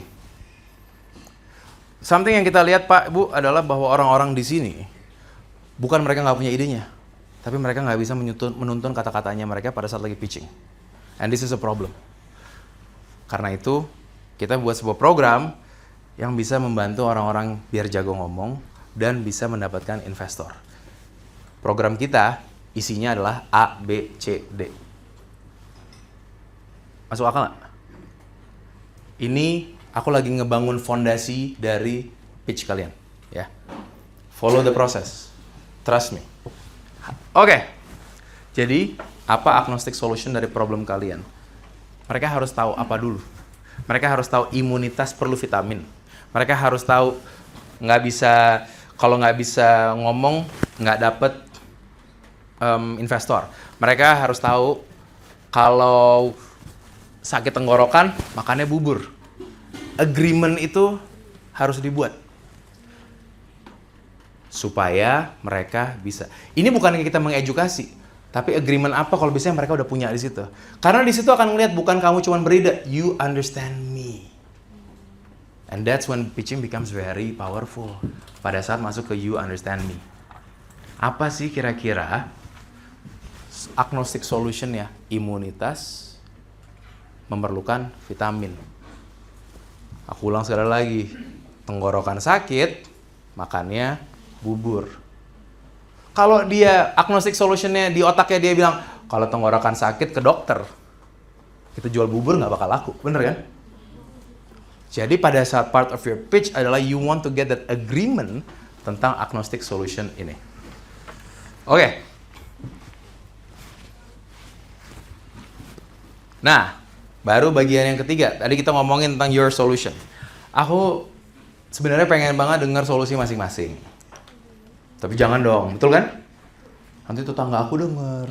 Something yang kita lihat Pak, Bu, adalah bahwa orang-orang di sini, bukan mereka nggak punya idenya, tapi mereka nggak bisa menuntun kata-katanya mereka pada saat lagi pitching. And this is a problem. Karena itu, kita buat sebuah program yang bisa membantu orang-orang biar jago ngomong dan bisa mendapatkan investor. Program kita isinya adalah A, B, C, D. Masuk akal nggak? Ini aku lagi ngebangun fondasi dari pitch kalian. Ya. Follow the process. Trust me. Oke. Jadi, apa agnostic solution dari problem kalian? Mereka harus tahu apa dulu. Mereka harus tahu imunitas perlu vitamin. Mereka harus tahu kalau nggak bisa ngomong, nggak dapet investor. Mereka harus tahu kalau sakit tenggorokan, makannya bubur. Agreement itu harus dibuat supaya mereka bisa. Ini bukan kita mengedukasi, tapi agreement apa kalau biasanya mereka udah punya di situ. Karena di situ akan ngeliat bukan kamu cuma berida, you understand me. And that's when pitching becomes very powerful. Pada saat masuk ke you understand me. Apa sih kira-kira agnostic solution ya? Imunitas memerlukan vitamin. Aku ulang sekali lagi. Tenggorokan sakit, makannya bubur. Kalau dia agnostic solutionnya di otaknya dia bilang, kalau tenggorokan sakit ke dokter, kita jual bubur nggak bakal laku, bener kan? Jadi pada saat part of your pitch adalah you want to get that agreement tentang agnostic solution ini. Oke. Nah, baru bagian yang ketiga. Tadi kita ngomongin tentang your solution. Aku sebenarnya pengen banget dengar solusi masing-masing. Tapi jangan dong, betul kan? Nanti tetangga aku denger.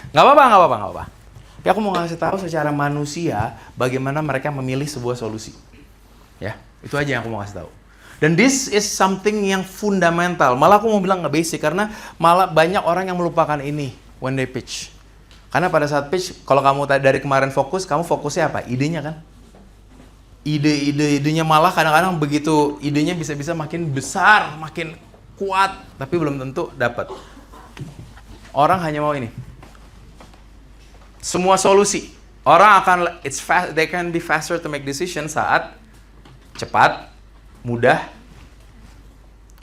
Nggak apa-apa. Tapi aku mau ngasih tahu secara manusia bagaimana mereka memilih sebuah solusi. Ya, itu aja yang aku mau kasih tahu. Dan this is something yang fundamental. Malah aku mau bilang nggak basic karena malah banyak orang yang melupakan ini when they pitch. Karena pada saat pitch, kalau kamu dari kemarin fokus, kamu fokusnya apa? Idenya kan? Idenya malah kadang-kadang begitu idenya bisa-bisa makin besar, makin kuat, tapi belum tentu dapat. Orang hanya mau ini. Semua solusi. Orang akan they can be faster to make decision saat cepat, mudah,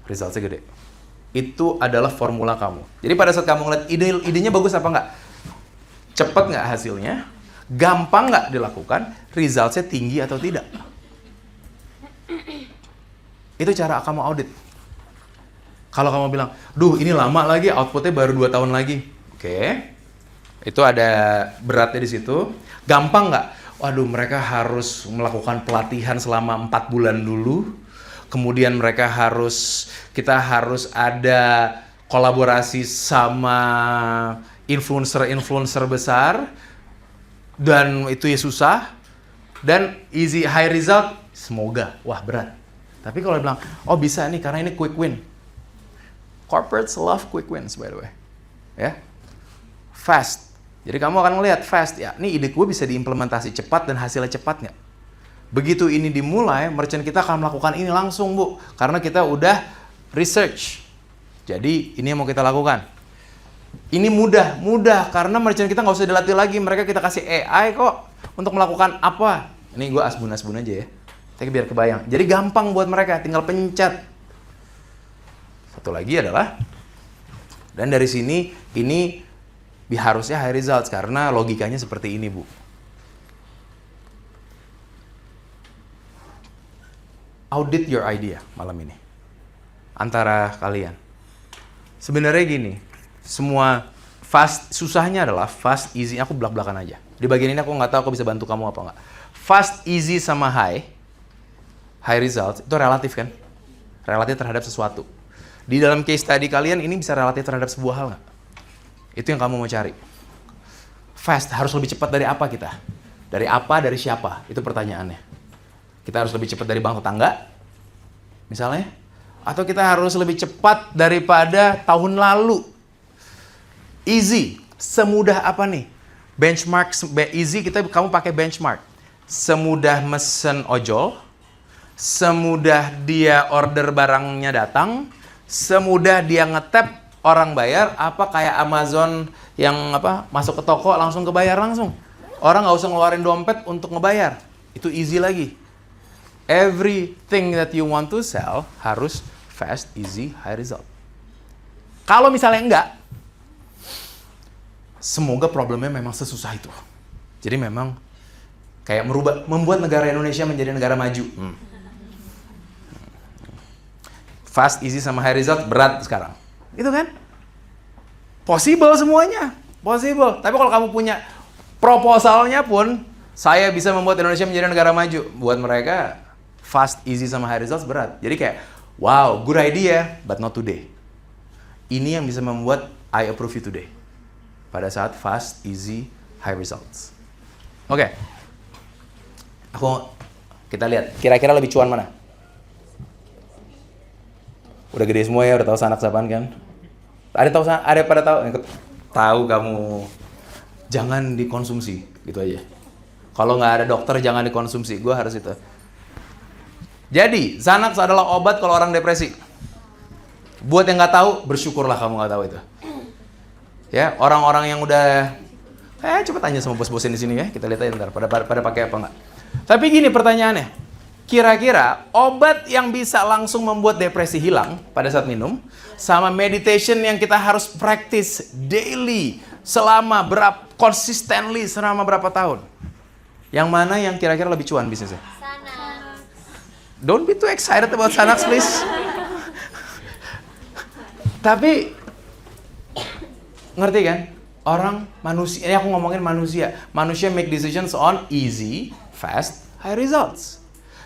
resultnya gede. Itu adalah formula kamu. Jadi pada saat kamu ngeliat idenya bagus apa enggak? Cepat nggak hasilnya? Gampang nggak dilakukan? Resultnya tinggi atau tidak? Itu cara kamu audit. Kalau kamu bilang, duh ini lama lagi, outputnya baru 2 tahun lagi. Oke. Itu ada beratnya di situ. Gampang nggak? Waduh, mereka harus melakukan pelatihan selama 4 bulan dulu. Kemudian kita harus ada kolaborasi sama influencer besar. Dan itu ya susah. Dan easy high result, semoga. Wah, berat. Tapi kalau bilang, oh bisa nih karena ini quick win. Corporates love quick wins, by the way. Ya. Fast. Jadi kamu akan ngelihat fast, ya, ini ide gue bisa diimplementasi cepat dan hasilnya cepat nggak? Begitu ini dimulai, merchant kita akan melakukan ini langsung, Bu. Karena kita udah research. Jadi, ini yang mau kita lakukan. Ini mudah, karena merchant kita nggak usah dilatih lagi. Mereka kita kasih AI kok untuk melakukan apa. Ini gue asbun aja ya. Tapi biar kebayang. Jadi gampang buat mereka, tinggal pencet. Satu lagi adalah, dan dari sini ini harusnya high results karena logikanya seperti ini, Bu. Audit your idea malam ini antara kalian. Sebenarnya gini, semua susahnya adalah fast, easy. Aku belak-belakan aja. Di bagian ini aku nggak tahu aku bisa bantu kamu apa nggak. Fast, easy sama high results itu relatif kan? Relatif terhadap sesuatu. Di dalam case study kalian ini bisa relatif terhadap sebuah hal nggak? Itu yang kamu mau cari. Fast harus lebih cepat dari apa kita? Dari apa? Dari siapa? Itu pertanyaannya. Kita harus lebih cepat dari bank tetangga, misalnya. Atau kita harus lebih cepat daripada tahun lalu. Easy, semudah apa nih? Benchmark, easy kamu pakai benchmark. Semudah mesen ojol, semudah dia order barangnya datang, semudah dia ngetap orang bayar, apa kayak Amazon yang masuk ke toko langsung kebayar langsung. Orang nggak usah ngeluarin dompet untuk ngebayar. Itu easy lagi. Everything that you want to sell harus fast, easy, high result. Kalau misalnya enggak, semoga problemnya memang sesusah itu. Jadi memang kayak membuat negara Indonesia menjadi negara maju. Fast, easy, sama high result berat sekarang. Itu kan? Possible semuanya. Possible. Tapi kalau kamu punya proposalnya pun, saya bisa membuat Indonesia menjadi negara maju. Buat mereka, fast, easy, sama high results berat. Jadi kayak, wow, good idea, but not today. Ini yang bisa membuat I approve you today. Pada saat fast, easy, high results. Oke. Kita lihat, kira-kira lebih cuan mana? Udah gede semua ya, udah tahu sanak sapaan kan? Ada pada tahu? Tahu kamu. Jangan dikonsumsi, gitu aja. Kalau nggak ada dokter, jangan dikonsumsi. Gue harus itu. Jadi, Xanax adalah obat kalau orang depresi. Buat yang nggak tahu, bersyukurlah kamu nggak tahu itu. Ya, orang-orang yang udah, coba tanya sama bos-bosin di sini ya. Kita lihat aja ntar, pada pakai apa nggak. Tapi gini pertanyaannya, kira-kira obat yang bisa langsung membuat depresi hilang pada saat minum, sama meditation yang kita harus practice daily selama consistently selama berapa tahun? Yang mana yang kira-kira lebih cuan bisnisnya? Don't be too excited about Xanax, please. Tapi, ngerti kan? Manusia, ini aku ngomongin manusia. Manusia make decisions on easy, fast, high results.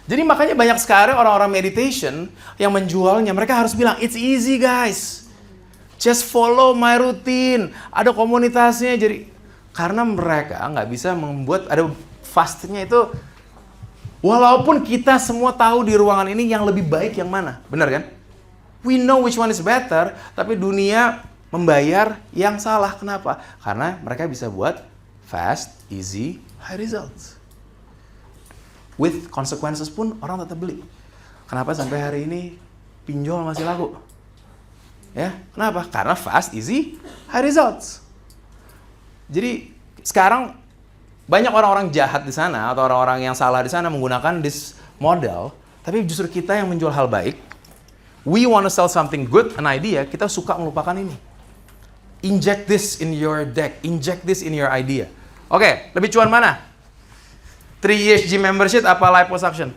Jadi makanya banyak sekali orang-orang meditation yang menjualnya. Mereka harus bilang, it's easy guys. Just follow my routine. Ada komunitasnya. Jadi, karena mereka nggak bisa membuat, ada fastnya itu, walaupun kita semua tahu di ruangan ini yang lebih baik yang mana. Benar kan? We know which one is better, tapi dunia membayar yang salah. Kenapa? Karena mereka bisa buat fast, easy, high results. With consequences pun orang tetap beli. Kenapa sampai hari ini pinjol masih laku? Ya, kenapa? Karena fast, easy, high results. Jadi sekarang banyak orang-orang jahat di sana atau orang-orang yang salah di sana menggunakan this model, tapi justru kita yang menjual hal baik. We want to sell something good, an idea, kita suka melupakan ini. Inject this in your deck, inject this in your idea. Oke, lebih cuan mana? 3 years gym membership apa liposuction?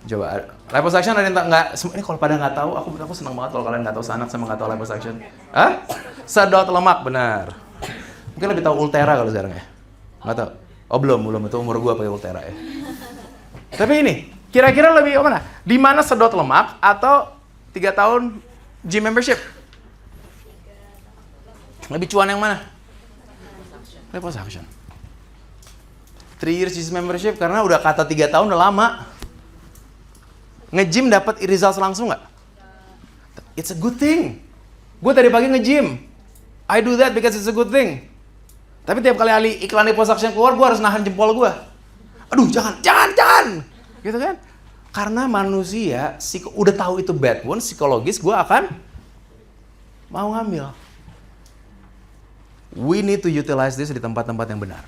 Coba, liposuction ada yang nggak? Ini kalau pada nggak tahu, aku senang banget kalau kalian nggak tahu Xanax sama nggak tahu liposuction. Hah? Sedot lemak, benar. Mungkin lebih tahu Ultera kalau sekarang ya? Nggak tahu? Oh belum, itu umur gua pakai Ultera ya. Tapi ini, kira-kira lebih mana? Di mana sedot lemak atau 3 tahun gym membership? Lebih cuan yang mana? Liposuction. 3 years gym membership karena udah kata 3 tahun udah lama. Nge-gym dapat results langsung nggak? It's a good thing. Gue tadi pagi nge-gym. I do that because it's a good thing. Tapi tiap kali iklan liposuction keluar, gue harus nahan jempol gue. Aduh, jangan. Gitu kan? Karena manusia udah tahu itu bad pun, psikologis gue akan mau ngambil. We need to utilize this di tempat-tempat yang benar.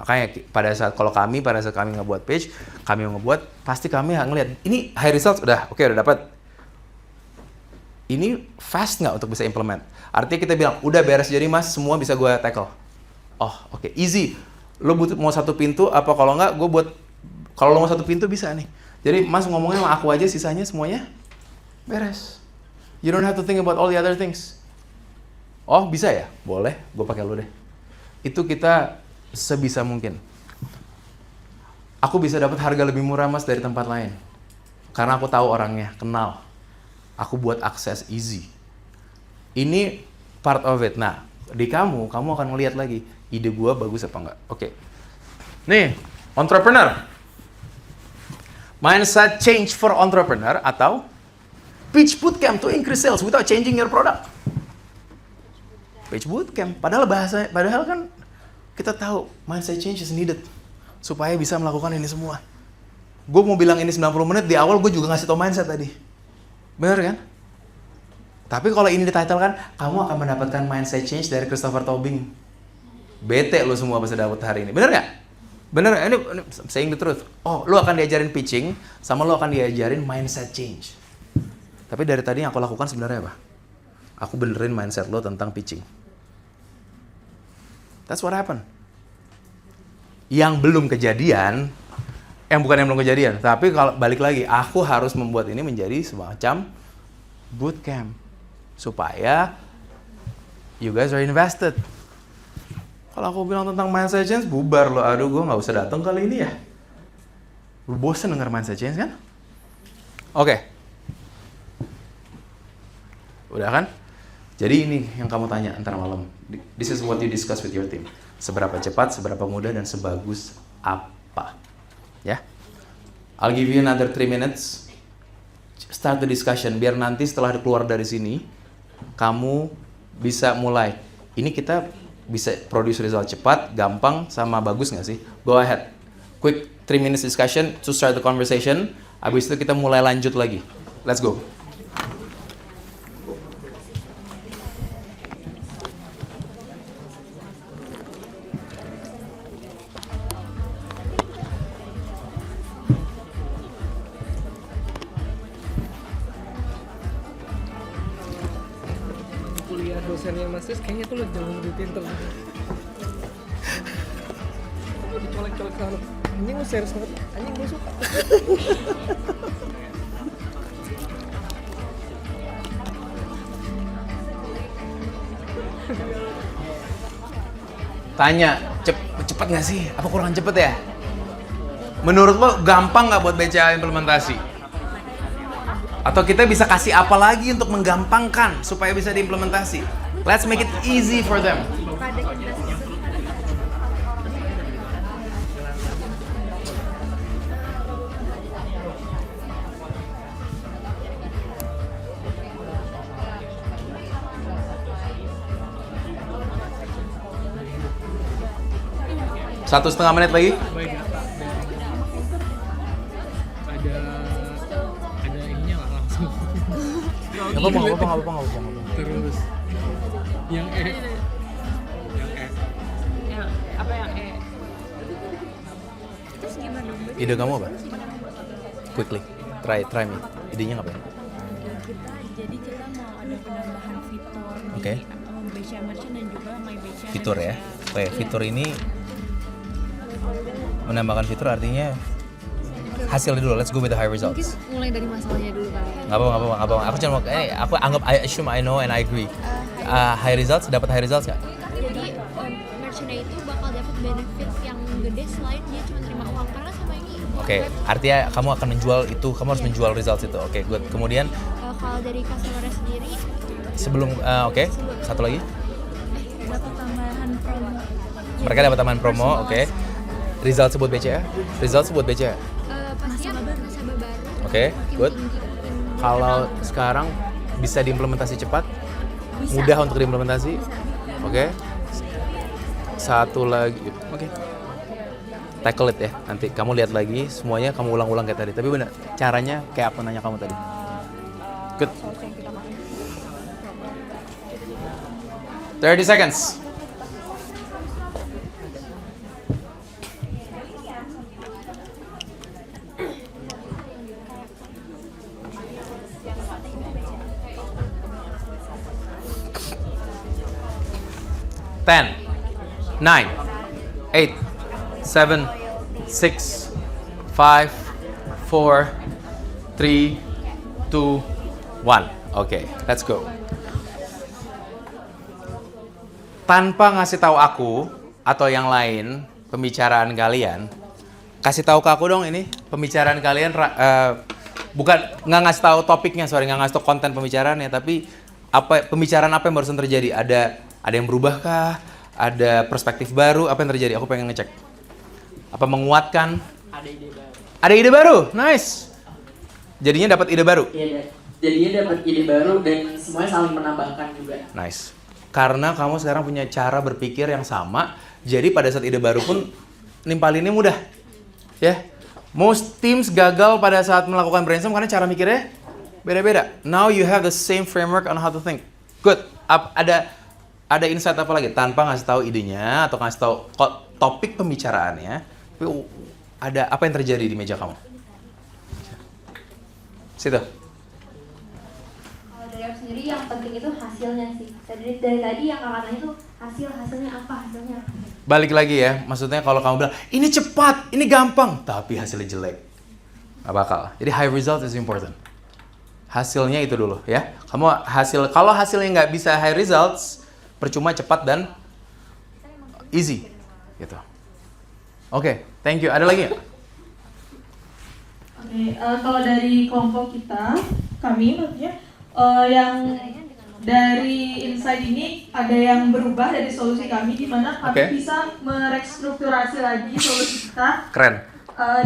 Makanya pada saat kami ngebuat page, kami ngebuat, pasti kami ngeliat, ini high results udah, oke, udah dapat. ini fast nggak untuk bisa implement? Artinya kita bilang, udah beres jadi mas, semua bisa gue tackle. Oh, oke, easy. Lo butuh mau satu pintu, apa kalau nggak, gue buat, kalau lo mau satu pintu bisa nih. Jadi mas ngomongnya sama aku aja, sisanya semuanya beres. You don't have to think about all the other things. Oh, bisa ya? Boleh, gue pakai lo deh. Itu kita sebisa mungkin. Aku bisa dapat harga lebih murah mas dari tempat lain. Karena aku tahu orangnya, kenal. Aku buat akses easy. Ini part of it. Nah, di kamu akan ngeliat lagi, ide gua bagus apa enggak. Oke. Nih, entrepreneur. Mindset change for entrepreneur atau pitch bootcamp to increase sales without changing your product. Pitch bootcamp. Padahal kan kita tahu mindset change is needed supaya bisa melakukan ini semua. Gue mau bilang ini 90 menit, di awal gue juga ngasih tau mindset tadi. Bener kan? Tapi kalau ini di title kan, kamu akan mendapatkan mindset change dari Christopher Tobing. Bete lo semua bisa dapat hari ini. Bener nggak? Bener nggak? Ini saying the truth. Oh, lo akan diajarin pitching, sama lo akan diajarin mindset change. Tapi dari tadi yang aku lakukan sebenarnya apa? Aku benerin mindset lo tentang pitching. That's what happened. Yang belum kejadian, tapi kalau balik lagi, aku harus membuat ini menjadi semacam bootcamp supaya you guys are invested. Kalau aku bilang tentang mindset change, bubar lo. Aduh, gue nggak usah datang kali ini ya. Lu bosen denger mindset change kan? Oke. Udah kan? Jadi ini yang kamu tanya antara malam. This is what you discuss with your team. Seberapa cepat, seberapa mudah, dan sebagus apa. Ya, I'll give you another 3 minutes. Start the discussion. Biar nanti setelah keluar dari sini, kamu bisa mulai. Ini kita bisa produce result cepat, gampang, sama bagus nggak sih? Go ahead. Quick 3 minutes discussion to start the conversation. Habis itu kita mulai lanjut lagi. Let's go. Dosennya Mas Sis kayaknya tuh jauh lebih pinter. Kamu dicolek-colek sana. Anjing gue serius banget. Anjing gue suka. Tanya, cepet nggak sih? Apa kurang cepet ya? Menurut lo gampang nggak buat BCA implementasi? Atau kita bisa kasih apa lagi untuk menggampangkan supaya bisa diimplementasi? Let's make it easy for them. Satu setengah menit lagi. Baik. Ada ininya lah langsung. Nggak apa-apa. Terus yang E. Apa yang E? Ide kamu apa? Quickly, try me. Idenya ngapain? Jadi kita mau ada penambahan fitur Oke. di BCA Merchant dan juga My BCA. Fitur ya. Oke, fitur ini menambahkan fitur artinya hasil dulu. Let's go with the high Mungkin results. mulai dari masalahnya dulu kali ya. Nggak apa. Aku cuma mau, aku anggap I assume I know and I agree. High results, dapat high results nggak? Jadi merchant-nya itu bakal dapat benefit yang gede selain dia cuma terima uang karena sama ini. Oke, artinya kamu akan menjual itu, kamu harus menjual results itu. Oke, good. Kemudian Kalau dari customer sendiri sebelum, oke, satu lagi. dapat tambahan promo. Mereka dapat tambahan promo, oke. Result sebut BCA? Result sebut BCA? Pastinya nasabah baru. Oke, good. Kalau sekarang bisa diimplementasi cepat? Bisa. Mudah untuk diimplementasi? Oke. Satu lagi. Oke. Tackle it ya. Nanti kamu lihat lagi semuanya, kamu ulang-ulang kayak tadi. Tapi benar, caranya kayak apa nanya kamu tadi. Good. 30 seconds. 10, 9, 8, 7, 6, 5, 4, 3, 2, 1. Oke, let's go. Tanpa ngasih tahu aku atau yang lain pembicaraan kalian, kasih tahu ke aku dong ini pembicaraan kalian. Bukan nggak ngasih tahu topiknya, nggak ngasih tahu konten pembicaraannya, tapi pembicaraan apa yang barusan terjadi? Ada yang berubah kah? Ada perspektif baru? Apa yang terjadi? Aku pengen ngecek. Apa menguatkan? Ada ide baru. Ada ide baru, nice. Jadinya dapat ide baru. Iya, jadinya dapat ide baru dan semuanya saling menambahkan juga. Nice. Karena kamu sekarang punya cara berpikir yang sama, jadi pada saat ide baru pun nimpalinnya mudah. Ya. Most teams gagal pada saat melakukan brainstorm karena cara mikirnya beda-beda. Now you have the same framework on how to think. Good. Ada insight apa lagi? Tanpa ngasih tahu idenya atau ngasih tahu topik pembicaraannya, tapi ada apa yang terjadi di meja kamu? Situ. Kalau dari aku sendiri yang penting itu hasilnya sih. Dari tadi yang kakak tanya itu hasilnya apa? Balik lagi ya, maksudnya kalau kamu bilang, ini cepat, ini gampang, tapi hasilnya jelek. Gak bakal. Jadi high result is important. Hasilnya itu dulu ya. Kalau hasilnya nggak bisa high results, percuma cepat dan easy. Gitu. Oke, thank you. Ada lagi nggak? Oke, kalau dari kelompok kami maksudnya, yang dari insight ini ada yang berubah dari solusi kami, di mana kami bisa merestrukturasi lagi solusi kita. Keren.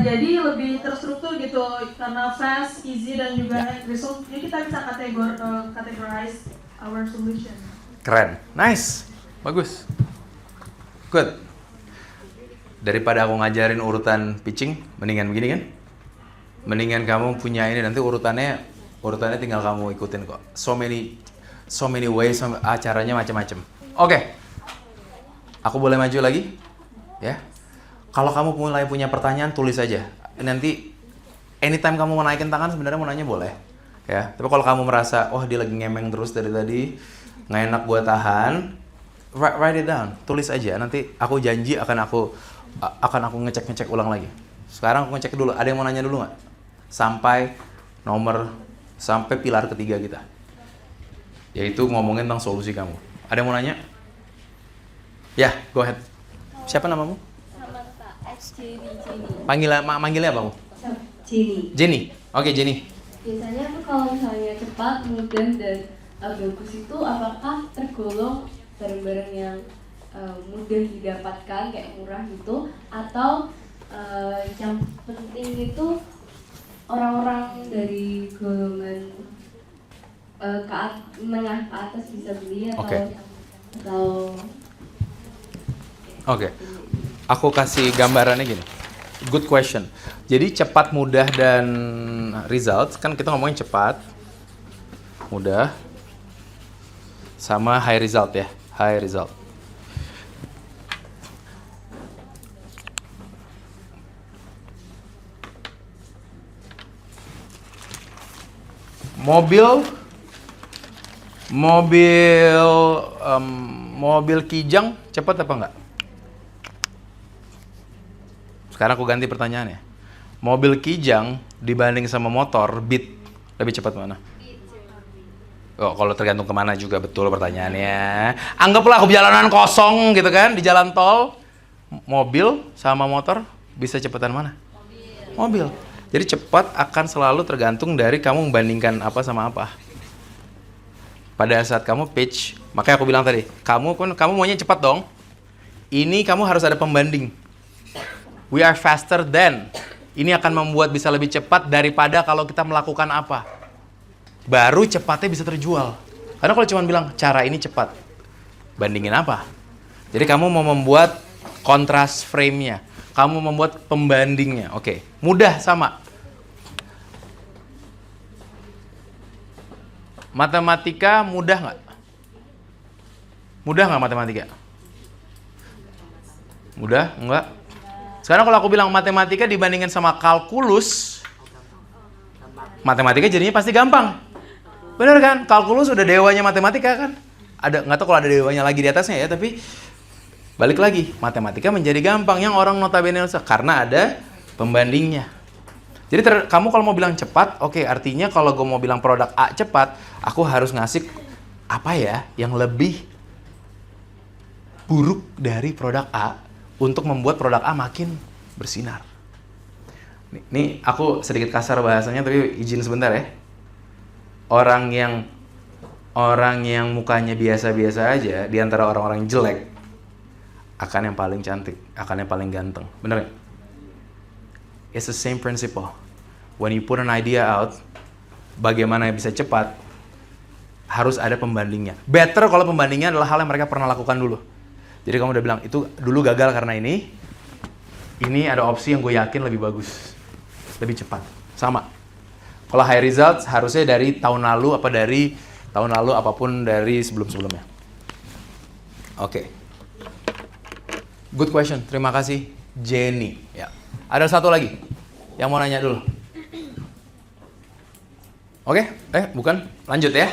Jadi lebih terstruktur gitu, karena fast, easy, dan juga result. Jadi kita bisa categorize our solution. Keren. Nice. Bagus. Good. Daripada aku ngajarin urutan pitching, mendingan begini kan? Mendingan kamu punya ini, nanti urutannya tinggal kamu ikutin kok. So many ways, acaranya macam-macam. Oke. Aku boleh maju lagi? Ya. Kalau kamu mulai punya pertanyaan, tulis aja. Nanti anytime kamu mau naikin tangan sebenarnya mau nanya boleh. Ya. Tapi kalau kamu merasa, wah dia lagi ngemeng terus dari tadi, nggak enak gua tahan, write it down. Tulis aja. Nanti aku janji akan aku ngecek ulang lagi. Sekarang aku ngecek dulu. Ada yang mau nanya dulu nggak? Sampai pilar ketiga kita. Yaitu ngomongin tentang solusi kamu. Ada yang mau nanya? Ya, go ahead. Siapa namamu? Manggilnya apa kamu? Jenny. Oke, Jenny. Biasanya tuh kalau misalnya cepat, mudah, dan bagus itu apakah tergolong barang-barang yang mudah didapatkan, kayak murah gitu, atau yang penting itu orang-orang dari golongan menengah ke atas bisa beli atau Oke. Aku kasih gambarannya gini. Good question. Jadi cepat, mudah, dan result, kan kita ngomongin cepat, mudah, sama high result ya. High result. Mobil Kijang cepat apa enggak? Sekarang aku ganti pertanyaannya. Mobil Kijang dibanding sama motor Beat lebih cepat mana? Oh, kalau tergantung kemana juga betul pertanyaannya. Anggaplah aku jalanan kosong gitu kan di jalan tol. Mobil sama motor bisa cepatan mana? Mobil. Jadi cepat akan selalu tergantung dari kamu membandingkan apa sama apa. Pada saat kamu pitch, makanya aku bilang tadi, kamu maunya cepat dong. Ini kamu harus ada pembanding. We are faster than. Ini akan membuat bisa lebih cepat daripada kalau kita melakukan apa. Baru cepatnya bisa terjual. Karena kalau cuma bilang cara ini cepat, bandingin apa? Jadi kamu mau membuat kontras frame-nya. Kamu membuat pembandingnya. Oke, mudah sama. Matematika mudah nggak? Mudah nggak matematika? Mudah? Enggak? Sekarang kalau aku bilang matematika dibandingkan sama kalkulus, matematika jadinya pasti gampang. Bener kan? Kalkulus udah dewanya matematika kan? ada nggak tahu kalau ada dewanya lagi di atasnya ya, tapi balik lagi, matematika menjadi gampang yang orang notabene susah karena ada pembandingnya. Jadi kamu kalau mau bilang cepat, oke, artinya kalau gue mau bilang produk A cepat, aku harus ngasih apa ya yang lebih buruk dari produk A untuk membuat produk A makin bersinar. Nih aku sedikit kasar bahasanya, tapi izin sebentar ya. Orang yang mukanya biasa-biasa aja di antara orang-orang jelek akan yang paling cantik, akan yang paling ganteng. Bener nggak? It's the same principle. When you put an idea out, bagaimana bisa cepat, harus ada pembandingnya. Better kalau pembandingnya adalah hal yang mereka pernah lakukan dulu. Jadi kamu udah bilang, itu dulu gagal karena ini ada opsi yang gue yakin lebih bagus, lebih cepat. Sama. Kalau high results harusnya dari tahun lalu, apapun dari sebelum-sebelumnya. Oke. Good question, terima kasih Jenny. Ya. Ada satu lagi yang mau nanya dulu. Oke, bukan, lanjut ya.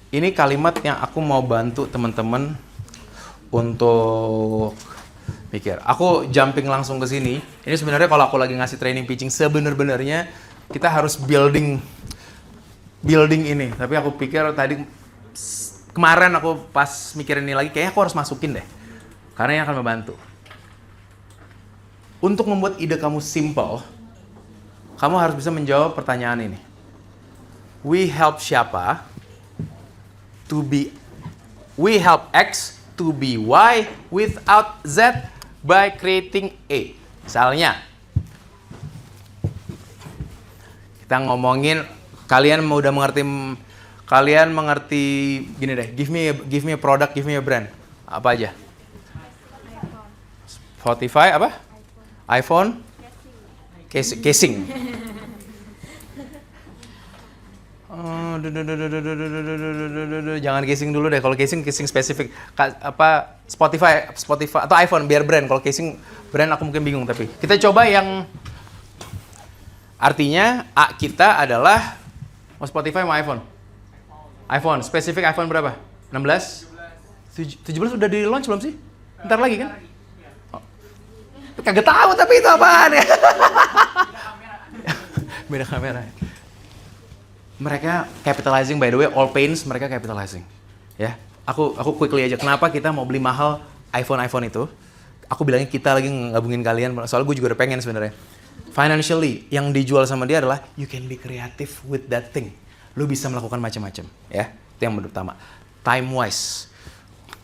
Ini kalimat yang aku mau bantu teman-teman untuk mikir. Aku jumping langsung ke sini. Ini sebenarnya kalau aku lagi ngasih training pitching, sebenarnya kita harus building ini. Tapi aku pikir kemarin aku pas mikirin ini lagi, kayaknya aku harus masukin deh. Karena ini akan membantu. Untuk membuat ide kamu simple, kamu harus bisa menjawab pertanyaan ini. We help siapa we help X to be Y without Z by creating A. Misalnya, kita ngomongin, kalian mengerti gini deh, give me a product, give me a brand. Apa aja? Spotify apa? iPhone? Casing. Jangan casing dulu deh. Kalau casing spesifik. Spotify atau iPhone biar brand. Kalau casing brand aku mungkin bingung, tapi kita coba yang artinya A kita adalah Spotify sama iPhone, spesifik iPhone berapa? 16? 17 udah di launch belum sih? Bentar lagi kan? Oh. Kagak tahu tapi itu apaan ya? Beda kamera. Mereka capitalizing, by the way, all pains mereka capitalizing. Ya, aku quickly aja. Kenapa kita mau beli mahal iPhone itu? Aku bilangnya kita lagi ngabungin kalian, soalnya gue juga udah pengen sebenarnya. Financially, yang dijual sama dia adalah you can be creative with that thing. Lu bisa melakukan macam-macam, ya. Itu yang pertama. Time wise,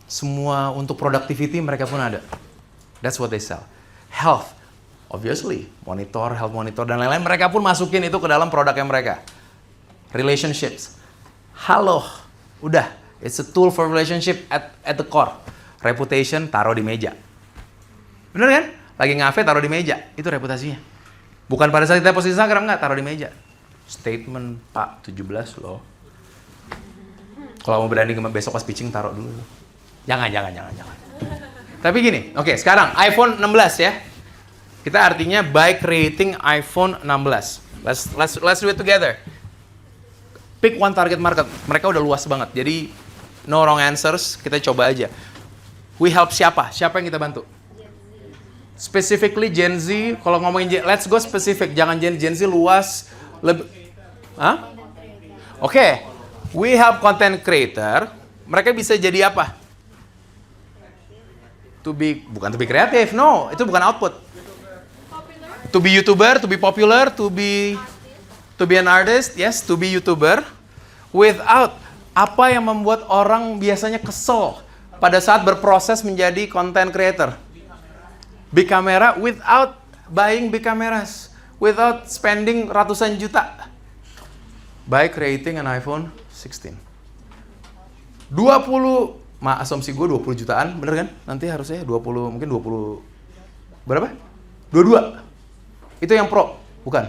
semua untuk productivity mereka pun ada. That's what they sell. Health, obviously, health monitor dan lain-lain mereka pun masukin itu ke dalam produknya mereka. Relationships, halo, udah, it's a tool for relationship at the core. Reputation taruh di meja, bener kan? Lagi ngafe taruh di meja, itu reputasinya. Bukan pada saat kita post Instagram, nggak, taruh di meja. Statement Pak 17 loh. Kalau mau berani besok pas pitching taruh dulu. Jangan. Tapi gini, oke, sekarang iPhone 16 ya. Kita artinya by creating iPhone 16. Let's do it together. Pick one target market. Mereka udah luas banget. Jadi no wrong answers, kita coba aja. We help siapa? Siapa yang kita bantu? Specifically Gen Z. Kalau ngomongin let's go specific. Jangan Gen Z luas. Oke. We help content creator. Mereka bisa jadi apa? Bukan to be kreatif, no. Itu bukan output. To be YouTuber, to be popular, to be an artist, yes, to be YouTuber. Without apa yang membuat orang biasanya kesel pada saat berproses menjadi content creator. Big camera without buying big cameras. Without spending ratusan juta. By creating an iPhone 16. Asumsi gue 20 jutaan, bener kan? Nanti harusnya 20, mungkin 20, berapa? 22. Itu yang Pro, bukan?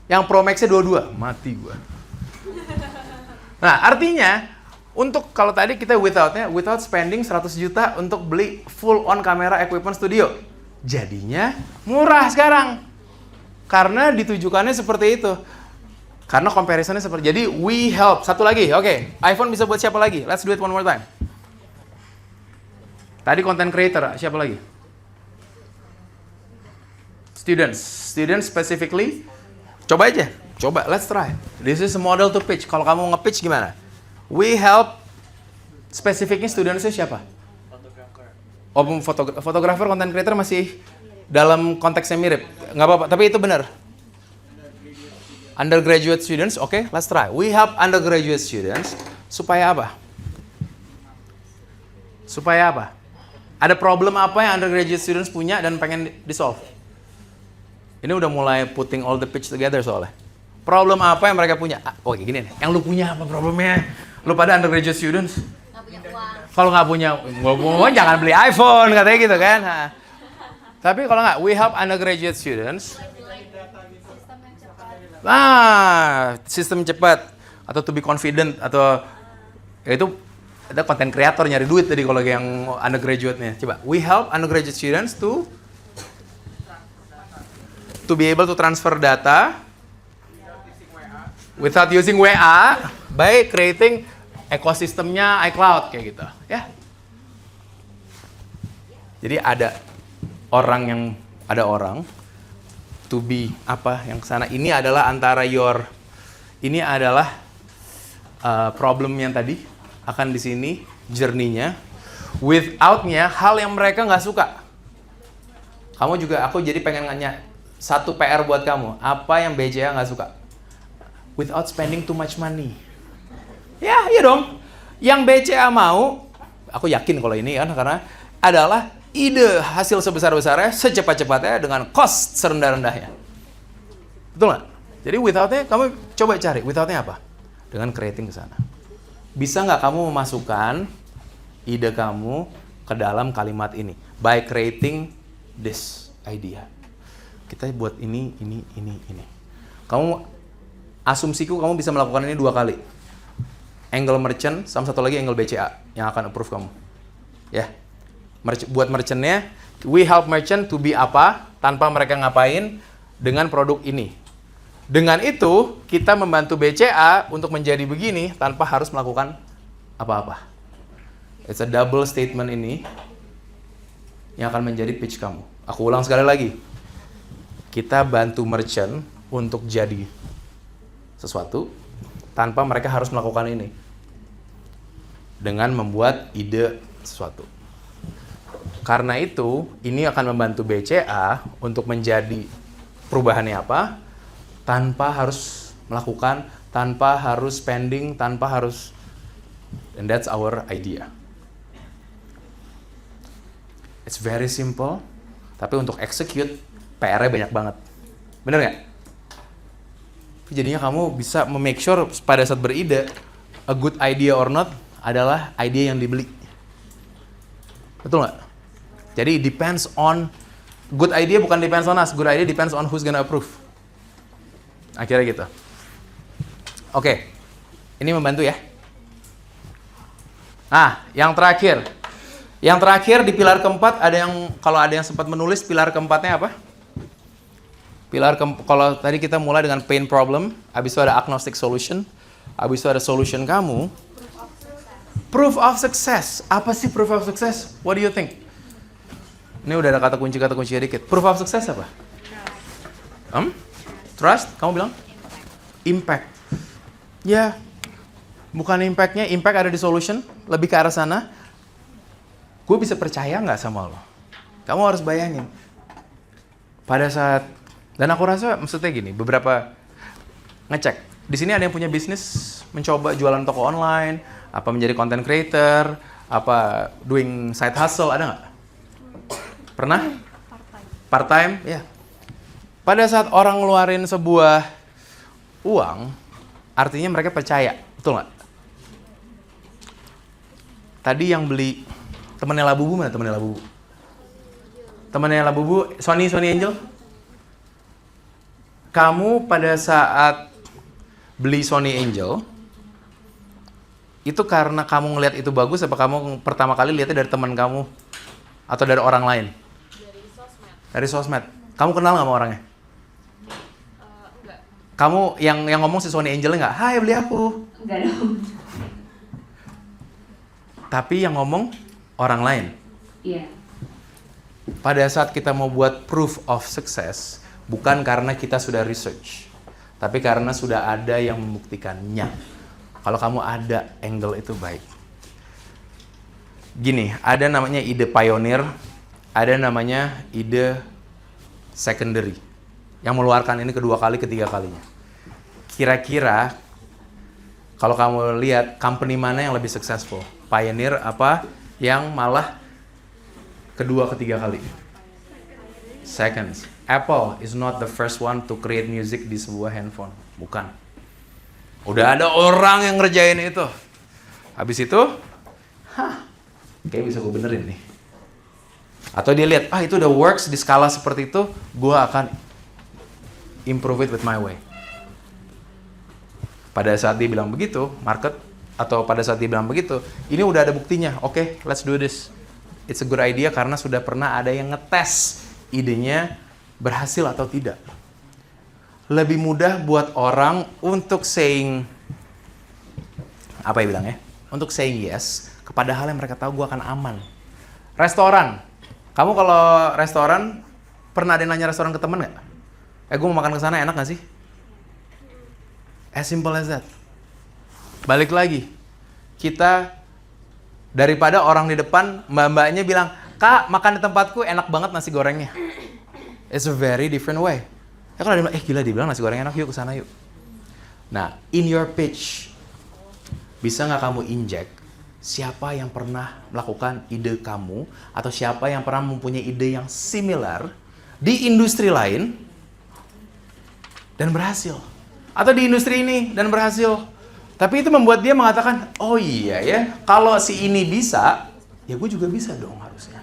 Yang Pro Max-nya 22, mati gue. Nah, artinya, untuk kalau tadi kita without spending 100 juta untuk beli full on kamera equipment studio. Jadinya murah sekarang. Karena ditujukannya seperti itu. Karena comparisonnya seperti, jadi we help. Satu lagi, oke. iPhone bisa buat siapa lagi? Let's do it one more time. Tadi content creator, siapa lagi? Students specifically. Coba aja, let's try. This is a model to pitch. Kalau kamu nge-pitch gimana? We help, spesifiknya studentsnya siapa? Fotografer, content creator masih dalam konteksnya mirip. Nggak apa-apa, tapi itu benar. Undergraduate students, oke, let's try. We help undergraduate students supaya apa? Supaya apa? Ada problem apa yang undergraduate students punya dan pengen di-solve? Ini udah mulai putting all the pitch together soalnya. Problem apa yang mereka punya? Oke, gini nih. Yang lu punya apa problemnya? Lu pada undergraduate students? Nggak punya uang. Kalau nggak punya uang, jangan beli iPhone, katanya gitu kan. Nah. Tapi kalau nggak, we help undergraduate students. Sistem cepat atau to be confident atau ya itu ada content creator nyari duit tadi kalau yang undergraduate-nya. Coba, we help undergraduate students to be able to transfer data without using WA by creating ekosistemnya iCloud kayak gitu, ya. Jadi ada orang to be apa yang kesana. Ini adalah antara ini adalah problem yang tadi akan di sini journey-nya. Without-nya hal yang mereka nggak suka. Aku jadi pengen nanya satu PR buat kamu. Apa yang BCA nggak suka? Without spending too much money. Ya, iya dong. Yang BCA mau, aku yakin kalau ini kan karena adalah ide hasil sebesar-besarnya, secepat-cepatnya dengan cost serendah-rendahnya. Betul nggak? Jadi without-nya, kamu coba cari. Without-nya apa? Dengan creating ke sana. Bisa nggak kamu memasukkan ide kamu ke dalam kalimat ini? By creating this idea. Kita buat ini. Asumsiku kamu bisa melakukan ini 2 kali. Angle merchant, sama satu lagi angle BCA yang akan approve kamu. Ya. Buat merchantnya, we help merchant to be apa tanpa mereka ngapain dengan produk ini. Dengan itu, kita membantu BCA untuk menjadi begini tanpa harus melakukan apa-apa. It's a double statement ini yang akan menjadi pitch kamu. Aku ulang sekali lagi. Kita bantu merchant untuk jadi sesuatu tanpa mereka harus melakukan ini. Dengan membuat ide sesuatu. Karena itu, ini akan membantu BCA untuk menjadi perubahannya apa, tanpa harus melakukan, tanpa harus spending, tanpa harus, and that's our idea. It's very simple, tapi untuk execute, PR-nya banyak banget. Bener nggak? Jadinya kamu bisa make sure pada saat beride, a good idea or not adalah ide yang dibeli. Betul nggak? Jadi depends on, good idea bukan depends on us, good idea depends on who's gonna approve. Akhirnya gitu. Oke, ini membantu ya. Nah, yang terakhir. Yang terakhir di pilar keempat ada yang, kalau ada yang sempat menulis pilar keempatnya apa? Kalau tadi kita mulai dengan pain problem, habis itu ada agnostic solution, habis itu ada solution kamu. Proof of success. Apa sih proof of success? What do you think? Ini udah ada kata kunci dikit. Proof of success apa? Trust? Kamu bilang? Impact. Ya, bukan impactnya. Impact ada di solution. Lebih ke arah sana. Gue bisa percaya nggak sama lo? Kamu harus bayangin. Pada saat, dan aku rasa maksudnya gini, beberapa ngecek. Di sini ada yang punya bisnis, mencoba jualan toko online, apa menjadi content creator, apa doing side hustle, ada nggak? Pernah? Part-time? Ya. Pada saat orang ngeluarin sebuah uang, artinya mereka percaya. Betul nggak? Tadi yang beli, temennya Labubu mana temennya Labubu? Temennya Labubu, Sony Angel? Kamu pada saat beli Sony Angel, itu karena kamu ngelihat itu bagus, apa kamu pertama kali lihatnya dari teman kamu? Atau dari orang lain? Dari sosmed. Kamu kenal nggak sama orangnya? Enggak. Kamu yang ngomong si Sony Angel nggak? Hai, beli aku. Enggak dong. Tapi yang ngomong orang lain. Iya. Pada saat kita mau buat proof of success, bukan karena kita sudah research, tapi karena sudah ada yang membuktikannya. Kalau kamu ada angle itu baik. Gini, ada namanya ide pioneer, ada namanya ide secondary. Yang mengeluarkan ini kedua kali, ketiga kalinya. Kira-kira kalau kamu lihat company mana yang lebih successful? Pioneer apa yang malah kedua, ketiga kali? Seconds. Apple is not the first one to create music di sebuah handphone. Bukan. Udah ada orang yang ngerjain itu. Habis itu, kayak bisa gue benerin nih. Atau dia lihat, itu udah works di skala seperti itu, gue akan improve it with my way. Pada saat dia bilang begitu, market, atau pada saat dia bilang begitu, ini udah ada buktinya. Oke, let's do this. It's a good idea karena sudah pernah ada yang ngetes idenya berhasil atau tidak. Lebih mudah buat orang untuk saying, apa ya bilangnya? Untuk saying yes kepada hal yang mereka tahu gue akan aman. Restoran. Kamu kalau restoran, pernah ada yang nanya restoran ke temen nggak? Gue mau makan ke sana, enak nggak sih? As simple as that. Balik lagi, kita daripada orang di depan, mbak-mbaknya bilang, Kak, makan di tempatku enak banget nasi gorengnya. It's a very different way. Ya kalau dia bilang, gila dia bilang nasi goreng enak, yuk ke sana yuk. Nah, in your pitch, bisa nggak kamu inject siapa yang pernah melakukan ide kamu atau siapa yang pernah mempunyai ide yang similar di industri lain dan berhasil. Atau di industri ini dan berhasil. Tapi itu membuat dia mengatakan, oh iya ya, kalau si ini bisa, ya gue juga bisa dong harusnya.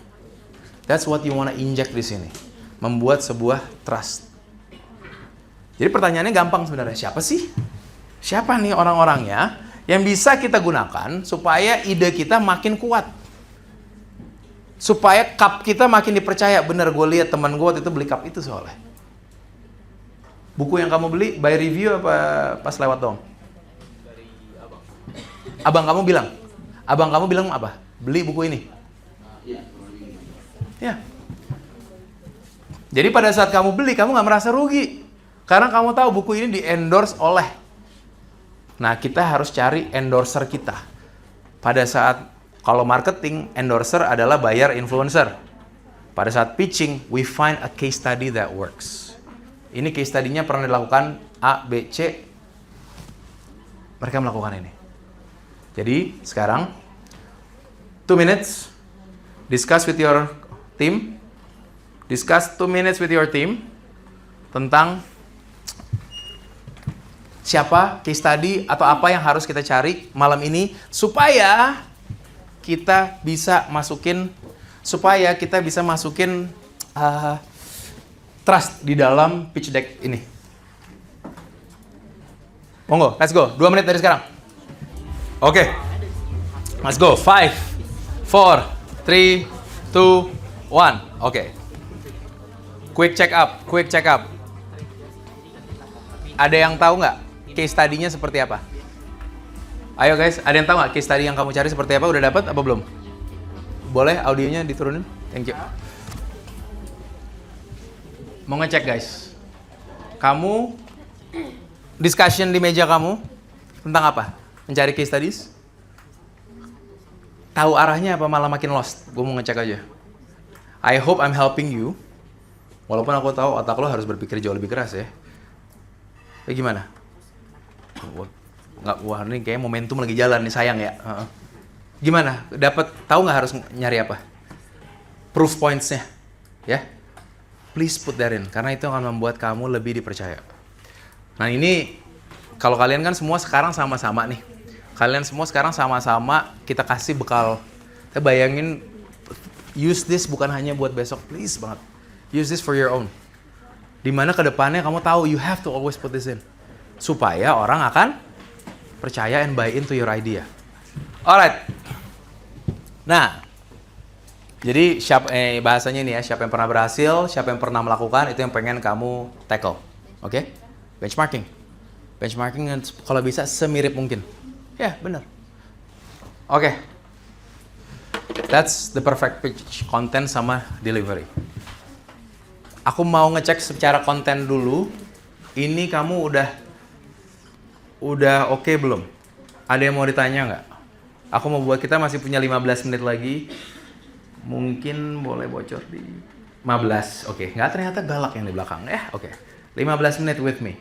That's what you wanna inject di sini. Membuat sebuah trust. Jadi pertanyaannya gampang sebenarnya. Siapa sih? Siapa nih orang-orangnya yang bisa kita gunakan supaya ide kita makin kuat? Supaya cup kita makin dipercaya. Bener, gue lihat teman gue waktu itu beli cup itu soalnya. Buku yang kamu beli, by review apa pas lewat dong? Abang kamu bilang apa? Beli buku ini? Ya. Jadi pada saat kamu beli, kamu nggak merasa rugi. Karena kamu tahu buku ini di-endorse oleh. Nah, kita harus cari endorser kita. Pada saat, kalau marketing, endorser adalah buyer influencer. Pada saat pitching, we find a case study that works. Ini case study-nya pernah dilakukan A, B, C. Mereka melakukan ini. Jadi, sekarang, 2 minutes, discuss with your team. Discuss 2 minutes with your team tentang siapa case study atau apa yang harus kita cari malam ini supaya kita bisa masukin trust di dalam pitch deck ini. Monggo, let's go. 2 menit dari sekarang. Oke. Let's go. 5, 4, 3, 2, 1. Oke. Quick check up. Ada yang tahu nggak case study-nya seperti apa? Ayo guys, ada yang tahu nggak case study yang kamu cari seperti apa? Udah dapat apa belum? Boleh audionya diturunin? Thank you. Mau ngecek guys. Kamu discussion di meja kamu tentang apa? Mencari case studies? Tahu arahnya apa malah makin lost? Gue mau ngecek aja. I hope I'm helping you. Walaupun aku tahu otak lo harus berpikir jauh lebih keras ya. Gimana? Wah ini kayaknya momentum lagi jalan nih, sayang ya. Gimana? Tahu nggak harus nyari apa? Proof points-nya, ya? Please put that in, karena itu akan membuat kamu lebih dipercaya. Nah ini, kalau kalian kan semua sekarang sama-sama nih. Kalian semua sekarang sama-sama kita kasih bekal. Kita bayangin, use this bukan hanya buat besok, please banget. Use this for your own. Dimana kedepannya kamu tahu, you have to always put this in. Supaya orang akan percaya and buy into your idea. Alright. Nah, jadi bahasanya ini ya, siapa yang pernah berhasil, siapa yang pernah melakukan, itu yang pengen kamu tackle. Oke? Benchmarking. Benchmarking kalau bisa semirip mungkin. Ya, benar. Oke. That's the perfect pitch, konten sama delivery. Aku mau ngecek secara konten dulu. Ini kamu udah oke belum? Ada yang mau ditanya nggak? Aku mau buat, kita masih punya 15 menit lagi. Mungkin boleh bocor di 15. Oke, nggak, ternyata galak yang di belakang. Oke. 15 menit with me.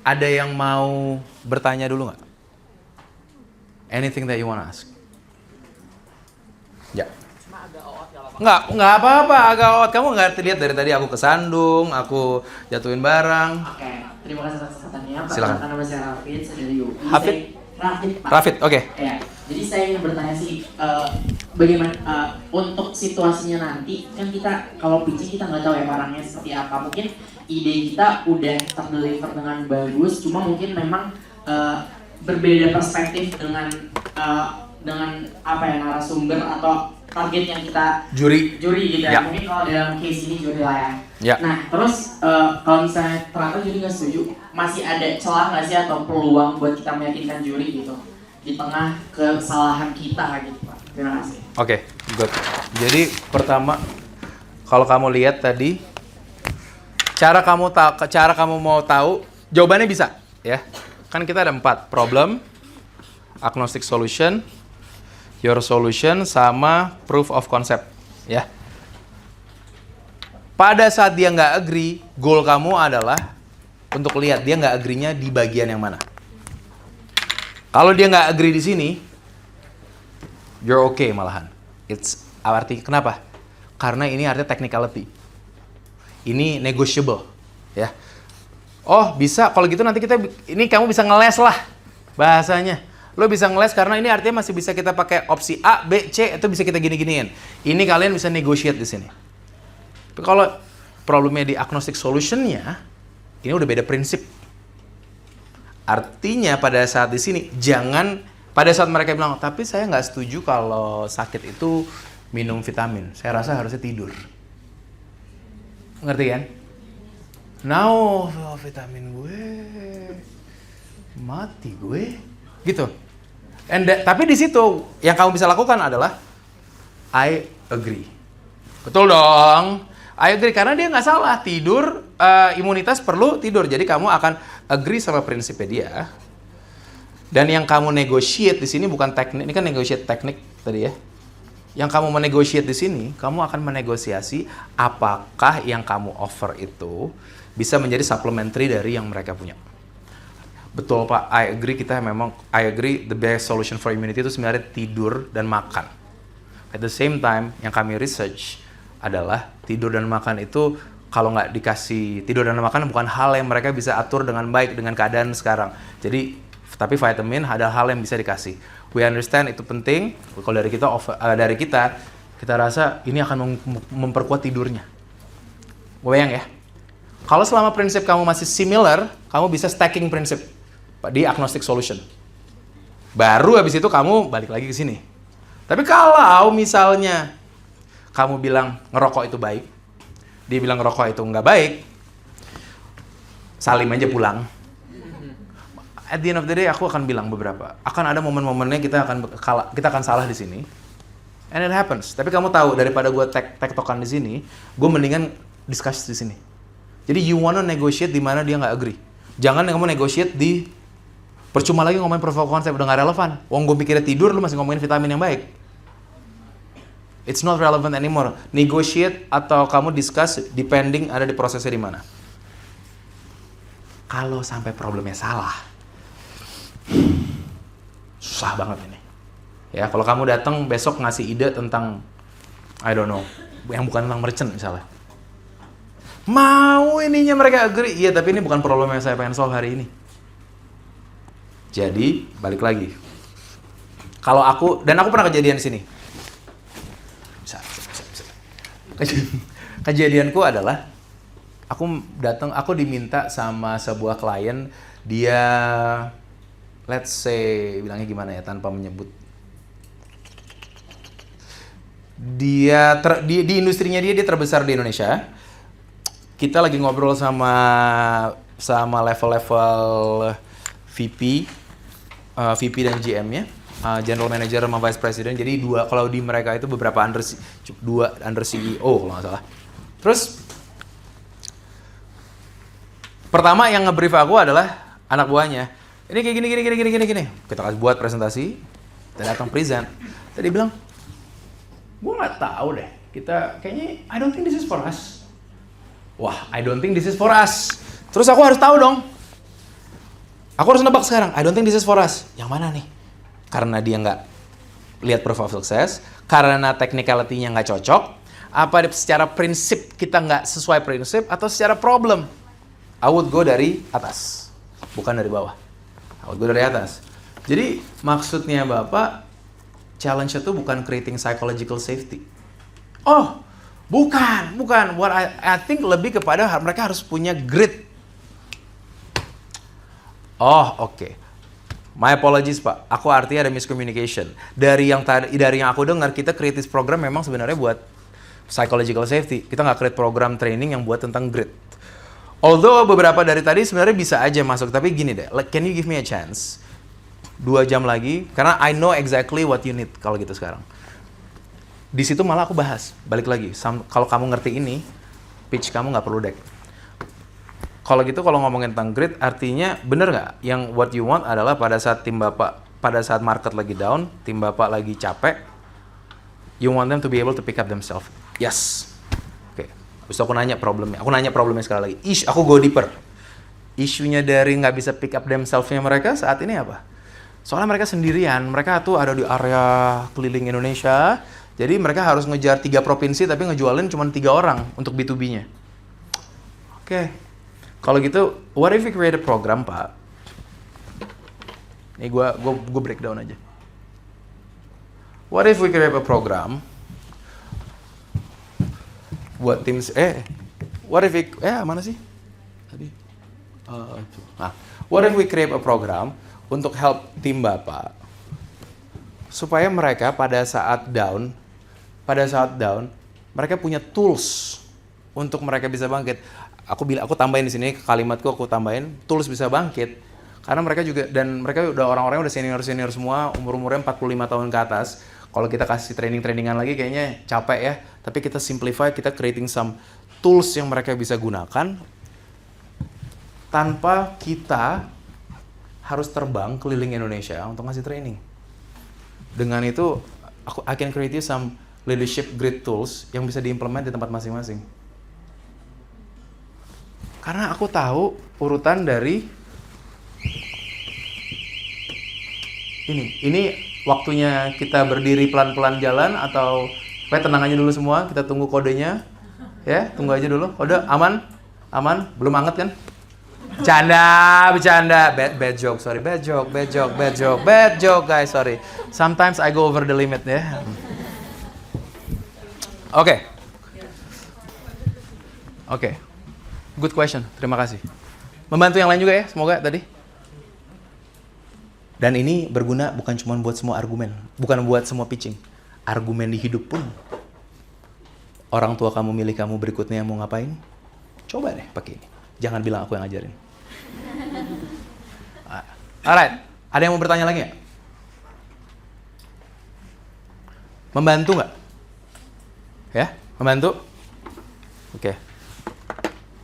Ada yang mau bertanya dulu nggak? Anything that you wanna ask? Ya. Nggak apa-apa, agak awet. Kamu nggak lihat dari tadi aku kesandung, aku jatuhin barang. Oke, terima kasih atas kesempatannya. Silakan. Nama saya Rafid, saya dari UI. Hafid? Pak. Rafid, oke. Ya, jadi saya ingin bertanya sih, bagaimana untuk situasinya nanti, kan kita kalau pitching kita nggak tahu ya barangnya seperti apa. Mungkin ide kita udah terdeliver dengan bagus, cuma mungkin memang berbeda perspektif dengan apa ya, narasumber atau target yang kita Juri gitu ya. Mungkin kalau dalam case ini juri lah ya. Ya. Nah terus kalau misalnya ternyata juri nggak setuju, masih ada celah nggak sih atau peluang buat kita meyakinkan juri gitu di tengah kesalahan kita gitu Pak? Terima kasih. Oke, good. Jadi pertama, kalau kamu lihat tadi, cara kamu mau tahu jawabannya bisa ya. Kan kita ada 4, problem, agnostic solution, your solution, sama proof of concept ya. Pada saat dia nggak agree, goal kamu adalah untuk lihat dia nggak agree-nya di bagian yang mana. Kalau dia nggak agree di sini, you're okay malahan. It's arti kenapa? Karena ini artinya technicality. Ini negotiable ya. Oh bisa, kalau gitu nanti ini kamu bisa ngeles lah bahasanya. Lo bisa ngeles karena ini artinya masih bisa kita pakai opsi A, B, C, itu bisa kita gini-giniin. Ini kalian bisa negotiate di sini. Tapi kalau problemnya di agnostic solution-nya, ini udah beda prinsip. Artinya pada saat di sini, pada saat mereka bilang, tapi saya nggak setuju kalau sakit itu minum vitamin. Saya rasa harusnya tidur. Ngerti kan? Now, vitamin gue mati gue, gitu. Tapi di situ yang kamu bisa lakukan adalah I agree. Betul dong. I agree karena dia nggak salah, tidur, imunitas perlu tidur. Jadi kamu akan agree sama prinsipnya dia. Dan yang kamu negotiate di sini bukan teknik, ini kan negotiate teknik tadi ya. Yang kamu menegotiate di sini, kamu akan menegosiasi apakah yang kamu offer itu bisa menjadi supplementary dari yang mereka punya. Betul Pak, I agree the best solution for immunity itu sebenarnya tidur dan makan. At the same time, yang kami research adalah tidur dan makan itu kalau nggak dikasih tidur dan makan bukan hal yang mereka bisa atur dengan baik dengan keadaan sekarang. Jadi, tapi vitamin ada hal yang bisa dikasih. We understand itu penting. Kalau dari kita rasa ini akan memperkuat tidurnya. Bayang ya. Kalau selama prinsip kamu masih similar, kamu bisa stacking prinsip di agnostic solution. Baru habis itu kamu balik lagi ke sini. Tapi kalau misalnya kamu bilang ngerokok itu baik, dia bilang ngerokok itu nggak baik, salim aja pulang. At the end of the day aku akan bilang beberapa. Akan ada momen-momennya kita akan salah di sini. And it happens. Tapi kamu tahu daripada gue tektokan di sini, gue mendingan discuss di sini. Jadi you wanna negotiate di mana dia nggak agree. Jangan kamu negotiate di percuma lagi ngomongin proof of concept, udah nggak relevan. Wong gue mikirnya tidur, lu masih ngomongin vitamin yang baik. It's not relevant anymore. Negotiate atau kamu discuss depending ada di prosesnya di mana. Kalau sampai problemnya salah, susah banget ini. Ya kalau kamu datang besok ngasih ide tentang I don't know, yang bukan tentang merchant misalnya. Mau ininya mereka agree, iya tapi ini bukan problem yang saya pengen solve hari ini. Jadi balik lagi. Kalau aku pernah kejadian di sini. Kejadianku adalah aku diminta sama sebuah klien, dia let's say bilangnya gimana ya tanpa menyebut. Dia di industrinya dia terbesar di Indonesia. Kita lagi ngobrol sama sama level-level VP, VP dan GM-nya, General Manager sama Vice President. Jadi kalau di mereka itu beberapa under CEO kalau nggak salah. Terus pertama yang nge-brief aku adalah anak buahnya. Ini kayak gini. Kita kasih buat presentasi, kita datang present. Tadi bilang, gue nggak tahu deh. Kita kayaknya I don't think this is for us. Wah, I don't think this is for us. Terus aku harus tahu dong. Aku harus nebak sekarang. I don't think this is for us. Yang mana nih? Karena dia nggak lihat proof of success, karena technicality-nya nggak cocok, apa secara prinsip kita nggak sesuai prinsip, atau secara problem. I would go dari atas, bukan dari bawah. I would go dari atas. Jadi maksudnya Bapak, challenge itu bukan creating psychological safety. Oh, bukan. What I think lebih kepada mereka harus punya grit. Oh, oke. My apologies, Pak. Aku artinya ada miscommunication. Dari yang aku dengar, kita create this program memang sebenarnya buat psychological safety. Kita nggak create program training yang buat tentang grit. Although beberapa dari tadi sebenarnya bisa aja masuk, tapi gini deh, can you give me a chance? 2 jam lagi, karena I know exactly what you need kalau gitu sekarang. Di situ malah aku bahas, balik lagi. Kalau kamu ngerti ini, pitch kamu nggak perlu deck. Kalau gitu, kalau ngomongin tentang grit, artinya bener nggak? Yang what you want adalah pada saat tim Bapak, pada saat market lagi down, tim Bapak lagi capek, you want them to be able to pick up themselves. Yes. Oke. Terus aku nanya problemnya. Aku nanya problemnya sekali lagi. Aku go deeper. Isunya dari nggak bisa pick up themselves-nya mereka saat ini apa? Soalnya mereka sendirian. Mereka tuh ada di area keliling Indonesia. Jadi mereka harus ngejar 3 provinsi tapi ngejualin cuma 3 orang untuk B2B-nya. Oke. Kalau gitu, what if we create a program, Pak? Ini gue breakdown aja. What if we create a program buat tim what if we mana sih? Tadi. What if we create a program untuk help tim Bapak supaya mereka pada saat down mereka punya tools untuk mereka bisa bangkit. Aku tambahin di sini kalimatku, aku tambahin tools bisa bangkit karena mereka juga, dan mereka udah orang-orangnya udah senior semua, umurnya 45 tahun ke atas. Kalau kita kasih trainingan lagi kayaknya capek ya, tapi kita simplify, kita creating some tools yang mereka bisa gunakan tanpa kita harus terbang keliling Indonesia untuk ngasih training. Dengan itu I can create you some leadership grit tools yang bisa diimplement di tempat masing-masing. Karena aku tahu urutan dari ini waktunya kita berdiri pelan-pelan jalan atau tenang aja dulu semua, kita tunggu kodenya. Ya, tunggu aja dulu. Kode aman? Belum anget kan? Bercanda. Bad joke, sorry. Bad joke guys, sorry. Sometimes I go over the limit ya. Oke. Good question, terima kasih. Membantu yang lain juga ya, semoga tadi. Dan ini berguna bukan cuma buat semua argumen, bukan buat semua pitching. Argumen di hidup pun. Orang tua kamu milih kamu berikutnya mau ngapain? Coba deh pakai ini. Jangan bilang aku yang ngajarin. Alright, ada yang mau bertanya lagi nggak? Membantu nggak? Ya, membantu? Oke.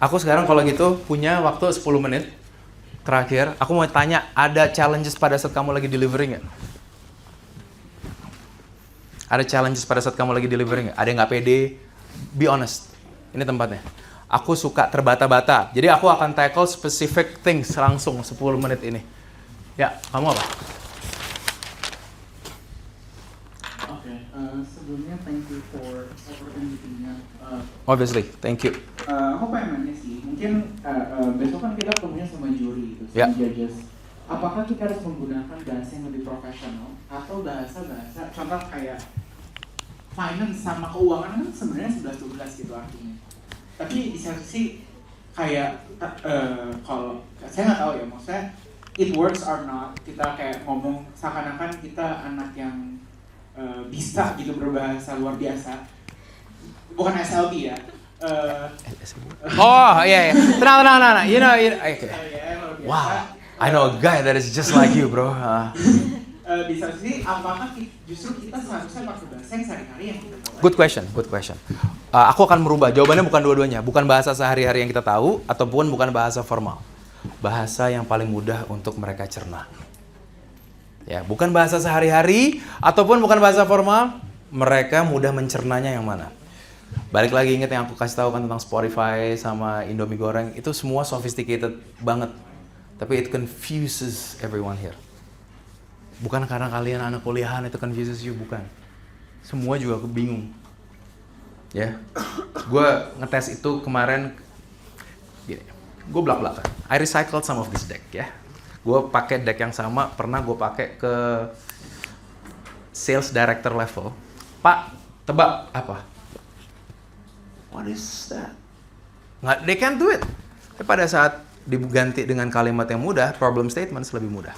Aku sekarang kalau gitu punya waktu 10 menit terakhir. Aku mau tanya, ada challenges pada saat kamu lagi delivering nggak? Ada challenges pada saat kamu lagi delivering nggak? Ada yang nggak pede? Be honest. Ini tempatnya. Aku suka terbata-bata. Jadi aku akan tackle specific things langsung 10 menit ini. Ya, kamu apa? Sebelumnya thank you for opportunity-nya. Obviously, thank you. Aku pengen nanya sih, mungkin besok kan kita ketemunya sama juri gitu, sama judges. Apakah kita harus menggunakan bahasa yang lebih profesional atau bahasa-bahasa, contoh kayak finance sama keuangan kan sebenarnya 11-12 gitu artinya. Tapi di satu sisi kayak kalau saya nggak tahu ya, maksudnya it works or not, kita kayak ngomong seakan-akan kita anak yang bisa gitu berbahasa luar biasa, bukan SLB ya, Oh iya. Tenang. You know. Okay. Wow. I know a guy that is just like you, bro. Di sini apakah justru kita seharusnya pakai bahasa yang sehari-hari yang kita tahu? Good question. Aku akan merubah. Jawabannya bukan dua-duanya. Bukan bahasa sehari-hari yang kita tahu, ataupun bukan bahasa formal. Bahasa yang paling mudah untuk mereka cerna. Ya, bukan bahasa sehari-hari, ataupun bukan bahasa formal, mereka mudah mencernanya yang mana. Balik lagi, ingat yang aku kasih tahu kan tentang Spotify sama Indomie goreng, itu semua sophisticated banget. Tapi it confuses everyone here. Bukan karena kalian anak kuliahan itu confuses you, bukan. Semua juga bingung. Ya, gue ngetes itu kemarin, gini, gue belak-belakan. I recycled some of this deck ya. Gue pakai deck yang sama, pernah gue pakai ke sales director level. Pak, tebak apa? What is that? Nggak, they can't do it. Tapi pada saat diganti dengan kalimat yang mudah, problem statements lebih mudah.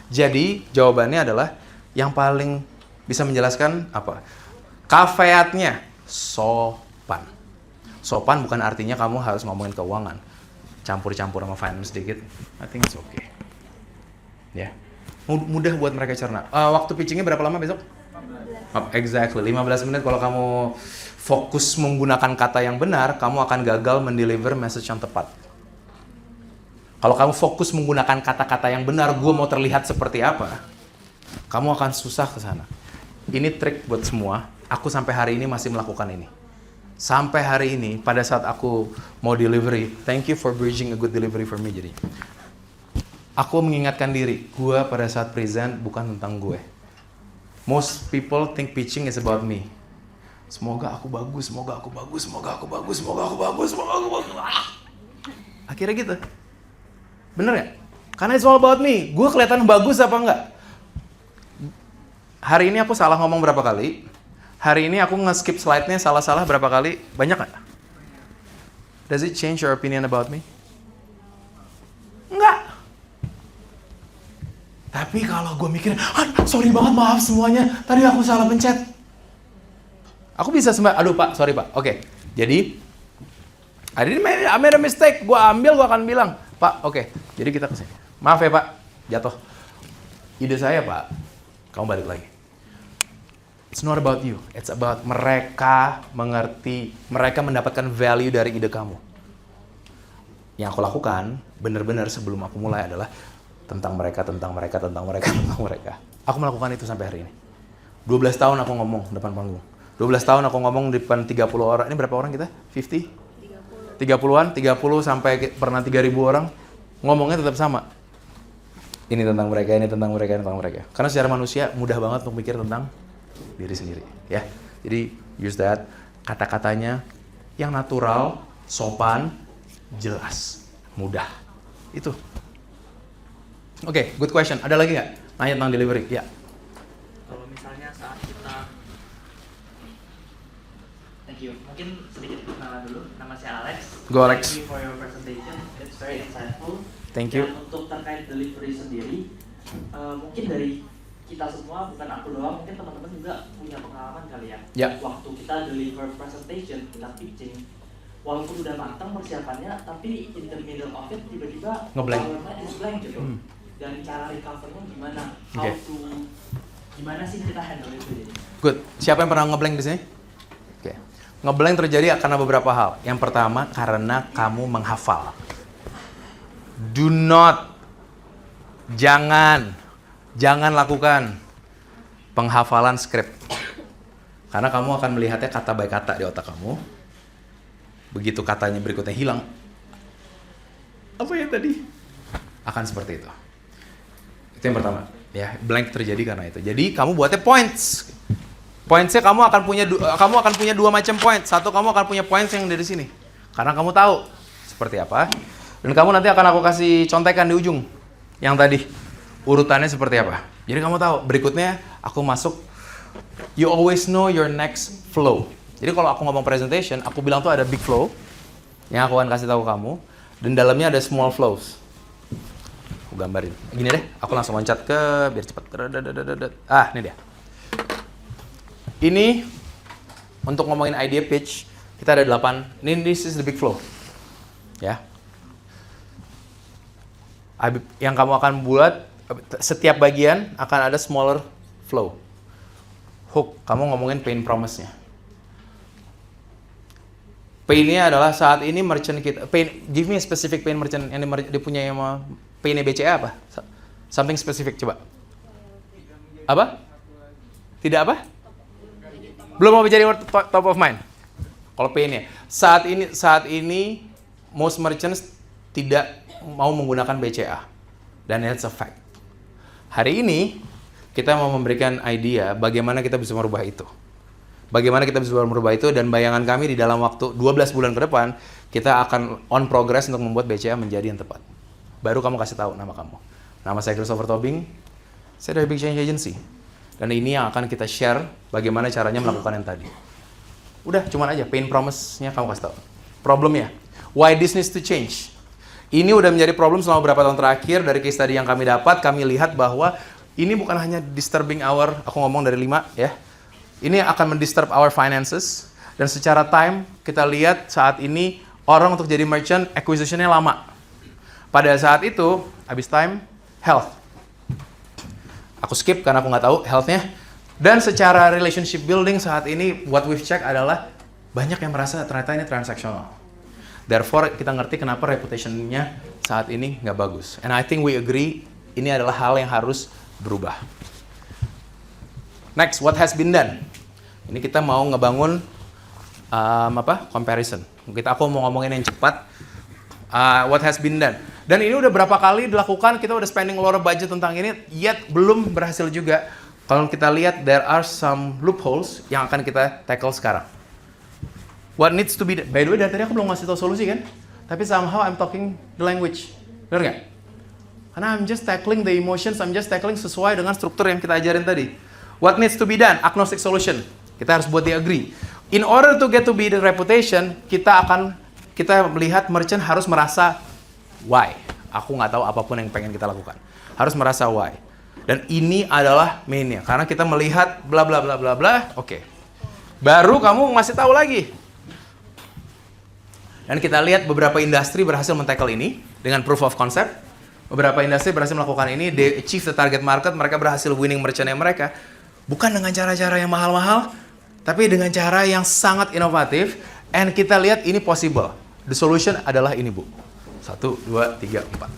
Jadi jawabannya adalah yang paling bisa menjelaskan apa? Kafeatnya sopan. Sopan bukan artinya kamu harus ngomongin keuangan. Campur-campur sama finance sedikit. I think it's okay. Ya. Mudah buat mereka cerna. Waktu pitchingnya berapa lama besok? 15. Exactly. 15 menit kalau kamu fokus menggunakan kata yang benar, kamu akan gagal mendeliver message yang tepat. Kalau kamu fokus menggunakan kata-kata yang benar, gue mau terlihat seperti apa, kamu akan susah ke sana. Ini trik buat semua. Aku sampai hari ini masih melakukan ini. Sampai hari ini, pada saat aku mau delivery, thank you for bridging a good delivery for me. Jadi, aku mengingatkan diri, gue pada saat present bukan tentang gue. Most people think pitching is about me. Semoga aku bagus. Akhirnya gitu. Bener ya? Karena it's all about me. Gue kelihatan bagus apa enggak? Hari ini aku salah ngomong berapa kali? Hari ini aku nge-skip slide-nya salah-salah berapa kali? Banyak nggak? Does it change your opinion about me? Enggak. Tapi kalau gue mikir, sorry banget, maaf semuanya. Tadi aku salah pencet. Aku bisa aduh pak, sorry pak. Oke, jadi I made a mistake. Gue akan bilang, Pak, oke. Jadi kita kesini. Maaf ya pak, jatuh. Ide saya pak, kamu balik lagi. It's not about you. It's about mereka mengerti, mereka mendapatkan value dari ide kamu. Yang aku lakukan, benar-benar sebelum aku mulai adalah tentang mereka. Aku melakukan itu sampai hari ini. 12 tahun aku ngomong depan panggung. 12 tahun aku ngomong di depan 30 orang. Ini berapa orang kita? 50? 30-an, 30 sampai pernah 3.000 orang. Ngomongnya tetap sama. Ini tentang mereka. Karena secara manusia mudah banget untuk mikir tentang diri sendiri. Ya. Jadi use that. Kata-katanya yang natural, sopan, jelas, mudah. Itu. Oke, good question. Ada lagi nggak? Nanya tentang delivery? Ya. Kalau misalnya saat kita mungkin sedikit kenalan dulu. Nama saya Alex. Go Alex. Thank you for your presentation. It's very insightful. Thank you. Dan untuk terkait delivery sendiri, mungkin dari kita semua, bukan aku doang, mungkin teman-teman juga punya pengalaman kali ya. Yeah. Waktu kita deliver presentation, kita pitching, walaupun udah matang persiapannya, tapi in the middle of it tiba-tiba ngeblank is blank gitu. Dan cara recovernya gimana? Gimana sih kita handle itu? Good. Siapa yang pernah ngeblank di sini? Ngeblank terjadi karena beberapa hal. Yang pertama, karena kamu menghafal. Do not, jangan lakukan penghafalan skrip. Karena kamu akan melihatnya kata by kata di otak kamu. Begitu katanya berikutnya hilang, apa ya tadi? Akan seperti itu. Itu yang pertama. Ya, blank terjadi karena itu. Jadi kamu buatnya points. Pointsnya kamu akan punya dua macam point. Satu, kamu akan punya points yang dari sini, karena kamu tahu seperti apa. Dan kamu nanti akan aku kasih contekan di ujung yang tadi urutannya seperti apa. Jadi kamu tahu berikutnya aku masuk. You always know your next flow. Jadi kalau aku ngomong presentation, aku bilang tuh ada big flow yang aku akan kasih tahu kamu, dan dalamnya ada small flows. Aku gambarin. Gini deh, aku langsung loncat ke biar cepat. Ini dia. Ini untuk ngomongin idea pitch, Kita ada 8. This is the big flow. Ya. Yang kamu akan buat, setiap bagian akan ada smaller flow. Hook, kamu ngomongin pain promise-nya. Pain-nya adalah saat ini merchant kita, give me a specific pain merchant yang dipunyai sama pain-nya BCA apa? Something specific, coba. Apa? Tidak apa? Belum mau jadi top of mind. Kalau pain-nya. Saat ini most merchants tidak mau menggunakan BCA. Dan that's a fact. Hari ini kita mau memberikan idea bagaimana kita bisa merubah itu. Bagaimana kita bisa merubah itu, dan bayangan kami di dalam waktu 12 bulan ke depan, kita akan on progress untuk membuat BCA menjadi yang tepat. Baru kamu kasih tahu nama kamu. Nama saya Christopher Tobing, saya dari Big Change Agency. Dan ini yang akan kita share bagaimana caranya melakukan yang tadi. Udah, cuman aja, pain promise-nya kamu kasih tahu. Problemnya, why this needs to change. Ini udah menjadi problem selama beberapa tahun terakhir. Dari case study yang kami dapat, kami lihat bahwa ini bukan hanya disturbing aku ngomong dari 5 ya. Ini akan mendisturb our finances, dan secara time kita lihat saat ini orang untuk jadi merchant acquisition-nya lama. Pada saat itu, habis time, health. Aku skip karena aku nggak tahu health-nya. Dan secara relationship building saat ini, what we've check adalah banyak yang merasa ternyata ini transactional. Therefore, kita ngerti kenapa reputation-nya saat ini nggak bagus. And I think we agree, ini adalah hal yang harus berubah. Next, what has been done? Ini kita mau ngebangun comparison. Aku mau ngomongin yang cepat. What has been done? Dan ini udah berapa kali dilakukan, kita udah spending a lot of budget tentang ini, yet belum berhasil juga. Kalau kita lihat, there are some loopholes yang akan kita tackle sekarang. What needs to be done? By the way, dari tadi aku belum ngasih tau solusi kan? Tapi somehow I'm talking the language. Bener nggak? Karena I'm just tackling the emotions, I'm just tackling sesuai dengan struktur yang kita ajarin tadi. What needs to be done? Agnostic solution. Kita harus buat dia agree. In order to get to be the reputation, kita melihat merchant harus merasa why. Aku nggak tahu apapun yang pengen kita lakukan. Harus merasa why. Dan ini adalah mainnya. Karena kita melihat bla bla bla bla bla. Oke. Baru kamu masih tahu lagi. Dan kita lihat beberapa industri berhasil men-tackle ini dengan proof of concept. Beberapa industri berhasil melakukan ini, they achieve the target market, mereka berhasil winning merchant-nya mereka. Bukan dengan cara-cara yang mahal-mahal, tapi dengan cara yang sangat inovatif. And kita lihat ini possible. The solution adalah ini, Bu. 1, 2, 3, 4.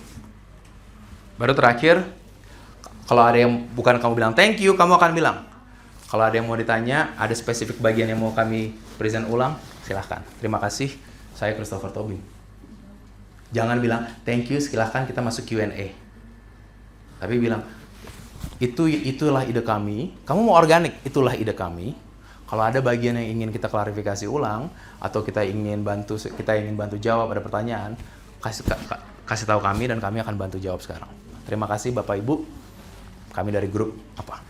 Baru terakhir, kalau ada yang bukan kamu bilang thank you, kamu akan bilang. Kalau ada yang mau ditanya, ada spesifik bagian yang mau kami present ulang, silahkan. Terima kasih, saya Christopher Tobing. Jangan bilang thank you, silahkan kita masuk Q&A. Tapi bilang, itulah ide kami. Kamu mau organik, itulah ide kami. Kalau ada bagian yang ingin kita klarifikasi ulang, atau kita ingin bantu jawab ada pertanyaan, kasih tahu kami dan kami akan bantu jawab sekarang. Terima kasih Bapak Ibu. Kami dari grup apa?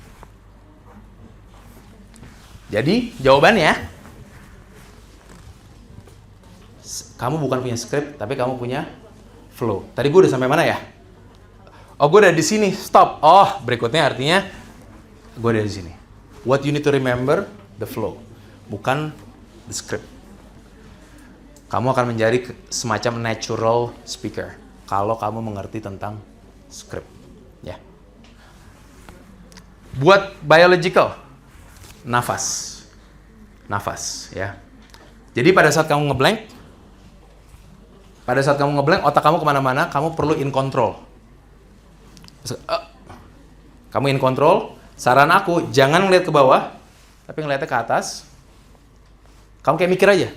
Jadi jawabannya, kamu bukan punya script, tapi kamu punya flow. Tadi gue udah sampai mana ya? Oh, gue udah di sini. Stop. Oh, berikutnya artinya gue udah di sini. What you need to remember, the flow, bukan the script. Kamu akan menjadi semacam natural speaker kalau kamu mengerti tentang script. Ya. Buat biological, nafas, ya. Jadi pada saat kamu ngeblank, otak kamu kemana-mana, kamu perlu in control. Kamu in control. Saran aku, jangan ngeliat ke bawah, tapi ngeliatnya ke atas. Kamu kayak mikir aja.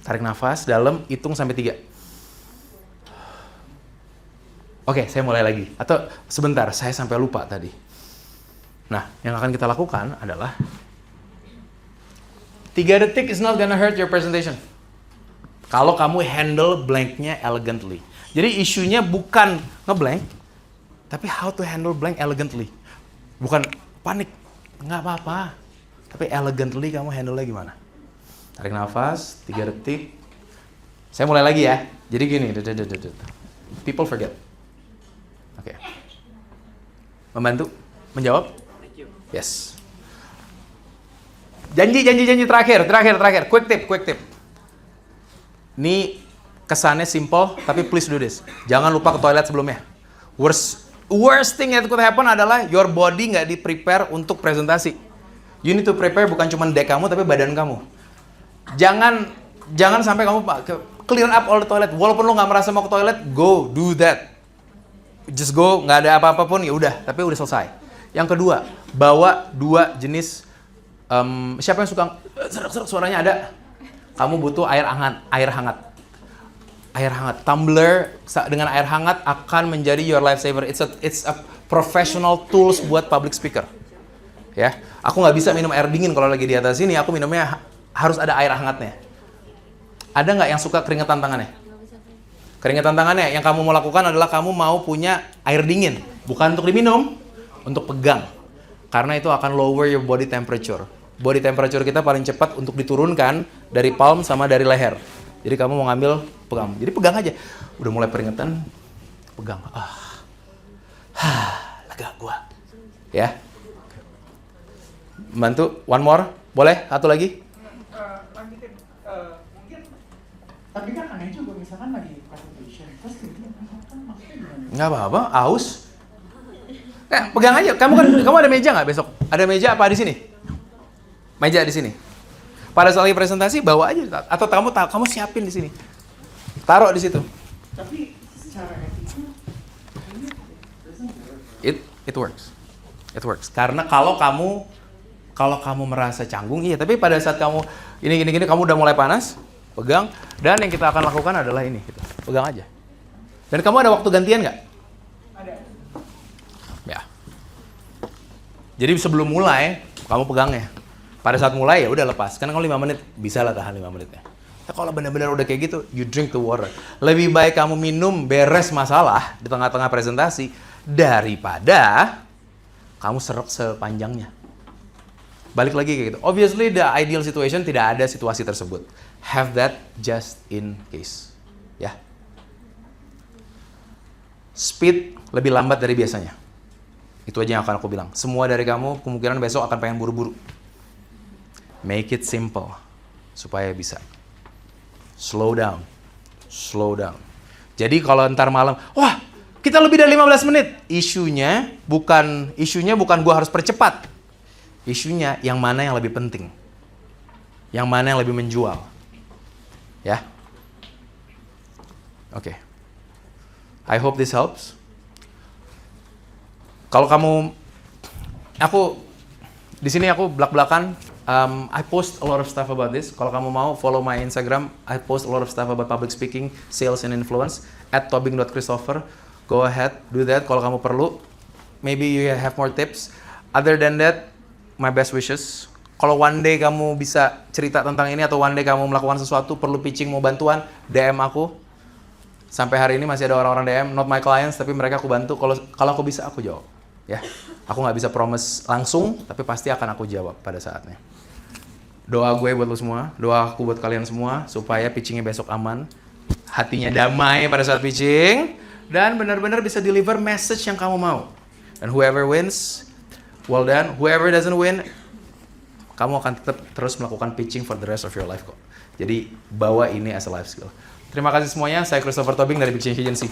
Tarik nafas dalam, hitung sampai 3. Oke, saya mulai lagi. Atau sebentar, saya sampai lupa tadi. Nah, yang akan kita lakukan adalah 3 detik is not gonna hurt your presentation. Kalau kamu handle blanknya elegantly. Jadi isunya bukan ngeblank, tapi how to handle blank elegantly. Bukan panik, nggak apa-apa. Tapi elegantly kamu handle-nya gimana? Tarik nafas, 3 detik. Saya mulai lagi ya. Jadi gini, people forget. Oke. Membantu? Menjawab? Yes. Janji terakhir. Quick tip. Ini kesannya simple, tapi please do this. Jangan lupa ke toilet sebelumnya. Worst thing that could happen adalah your body nggak di-prepare untuk presentasi. You need to prepare bukan cuma deck kamu, tapi badan kamu. Jangan sampai kamu clear up all the toilet. Walaupun lo nggak merasa mau ke toilet, go do that. Just go, nggak ada apa-apa pun, ya udah. Tapi udah selesai. Yang kedua, bawa 2 jenis. Siapa yang suka serak-serak suaranya ada? Kamu butuh air hangat. Tumbler dengan air hangat akan menjadi your lifesaver. It's a professional tools buat public speaker. Ya, aku nggak bisa minum air dingin kalau lagi di atas sini. Aku minumnya harus ada air hangatnya. Ada nggak yang suka keringetan tangannya? Keringetan tangannya, yang kamu mau lakukan adalah kamu mau punya air dingin, bukan untuk diminum, untuk pegang. Karena itu akan lower your body temperature. Body temperature kita paling cepat untuk diturunkan dari palm sama dari leher. Jadi kamu mau ngambil, pegang. Jadi pegang aja. Udah mulai keringetan, pegang. Lega gua. Ya. Bantu, one more. Boleh? Satu lagi? Lanjutin. Mungkin, tapi kan aneh juga misalkan lagi presentation, terus kan maksudnya gimana? Nggak apa-apa, aus. Pegang aja. Kamu ada meja nggak besok? Ada meja apa di sini? Meja di sini. Pada saat lagi presentasi bawa aja, atau kamu siapin di sini. Taruh di situ. Tapi secara etika It works. Karena kalau kamu merasa canggung, iya. Tapi pada saat kamu ini kamu udah mulai panas, pegang. Dan yang kita akan lakukan adalah ini, gitu. Pegang aja. Dan kamu ada waktu gantian nggak? ada. Ya. Jadi sebelum mulai, kamu pegangnya. Pada saat mulai ya udah lepas. Karena kalau 5 menit bisa lah tahan 5 menitnya. Nah, kalau benar-benar udah kayak gitu, you drink the water. Lebih baik kamu minum beres masalah di tengah-tengah presentasi daripada kamu serok sepanjangnya. Balik lagi kayak gitu. Obviously the ideal situation tidak ada situasi tersebut. Have that just in case. Ya. Speed lebih lambat dari biasanya. Itu aja yang akan aku bilang. Semua dari kamu kemungkinan besok akan pengen buru-buru. Make it simple supaya bisa. Slow down. Jadi kalau ntar malam, wah kita lebih dari 15 menit. Isunya bukan gua harus percepat. Isunya yang mana yang lebih penting. Yang mana yang lebih menjual. Ya. Oke. I hope this helps. Kalau di sini aku belak-belakan. I post a lot of stuff about this. Kalau kamu mau follow my Instagram, I post a lot of stuff about public speaking, sales and influence @tobing.christopher. Go ahead, do that kalau kamu perlu. Maybe you have more tips. Other than that, my best wishes. Kalau one day kamu bisa cerita tentang ini atau one day kamu melakukan sesuatu, perlu pitching, mau bantuan, DM aku. Sampai hari ini masih ada orang-orang DM, not my clients, tapi mereka aku bantu. Kalau aku bisa, aku jawab. Ya, aku nggak bisa promise langsung, tapi pasti akan aku jawab pada saatnya. Doa gue buat lo semua, doa aku buat kalian semua, supaya pitchingnya besok aman, hatinya damai pada saat pitching, dan benar-benar bisa deliver message yang kamu mau. Dan whoever wins, well done. Whoever doesn't win, kamu akan tetap terus melakukan pitching for the rest of your life kok. Jadi bawa ini as a life skill. Terima kasih semuanya, saya Christopher Tobing dari Big Change Agency.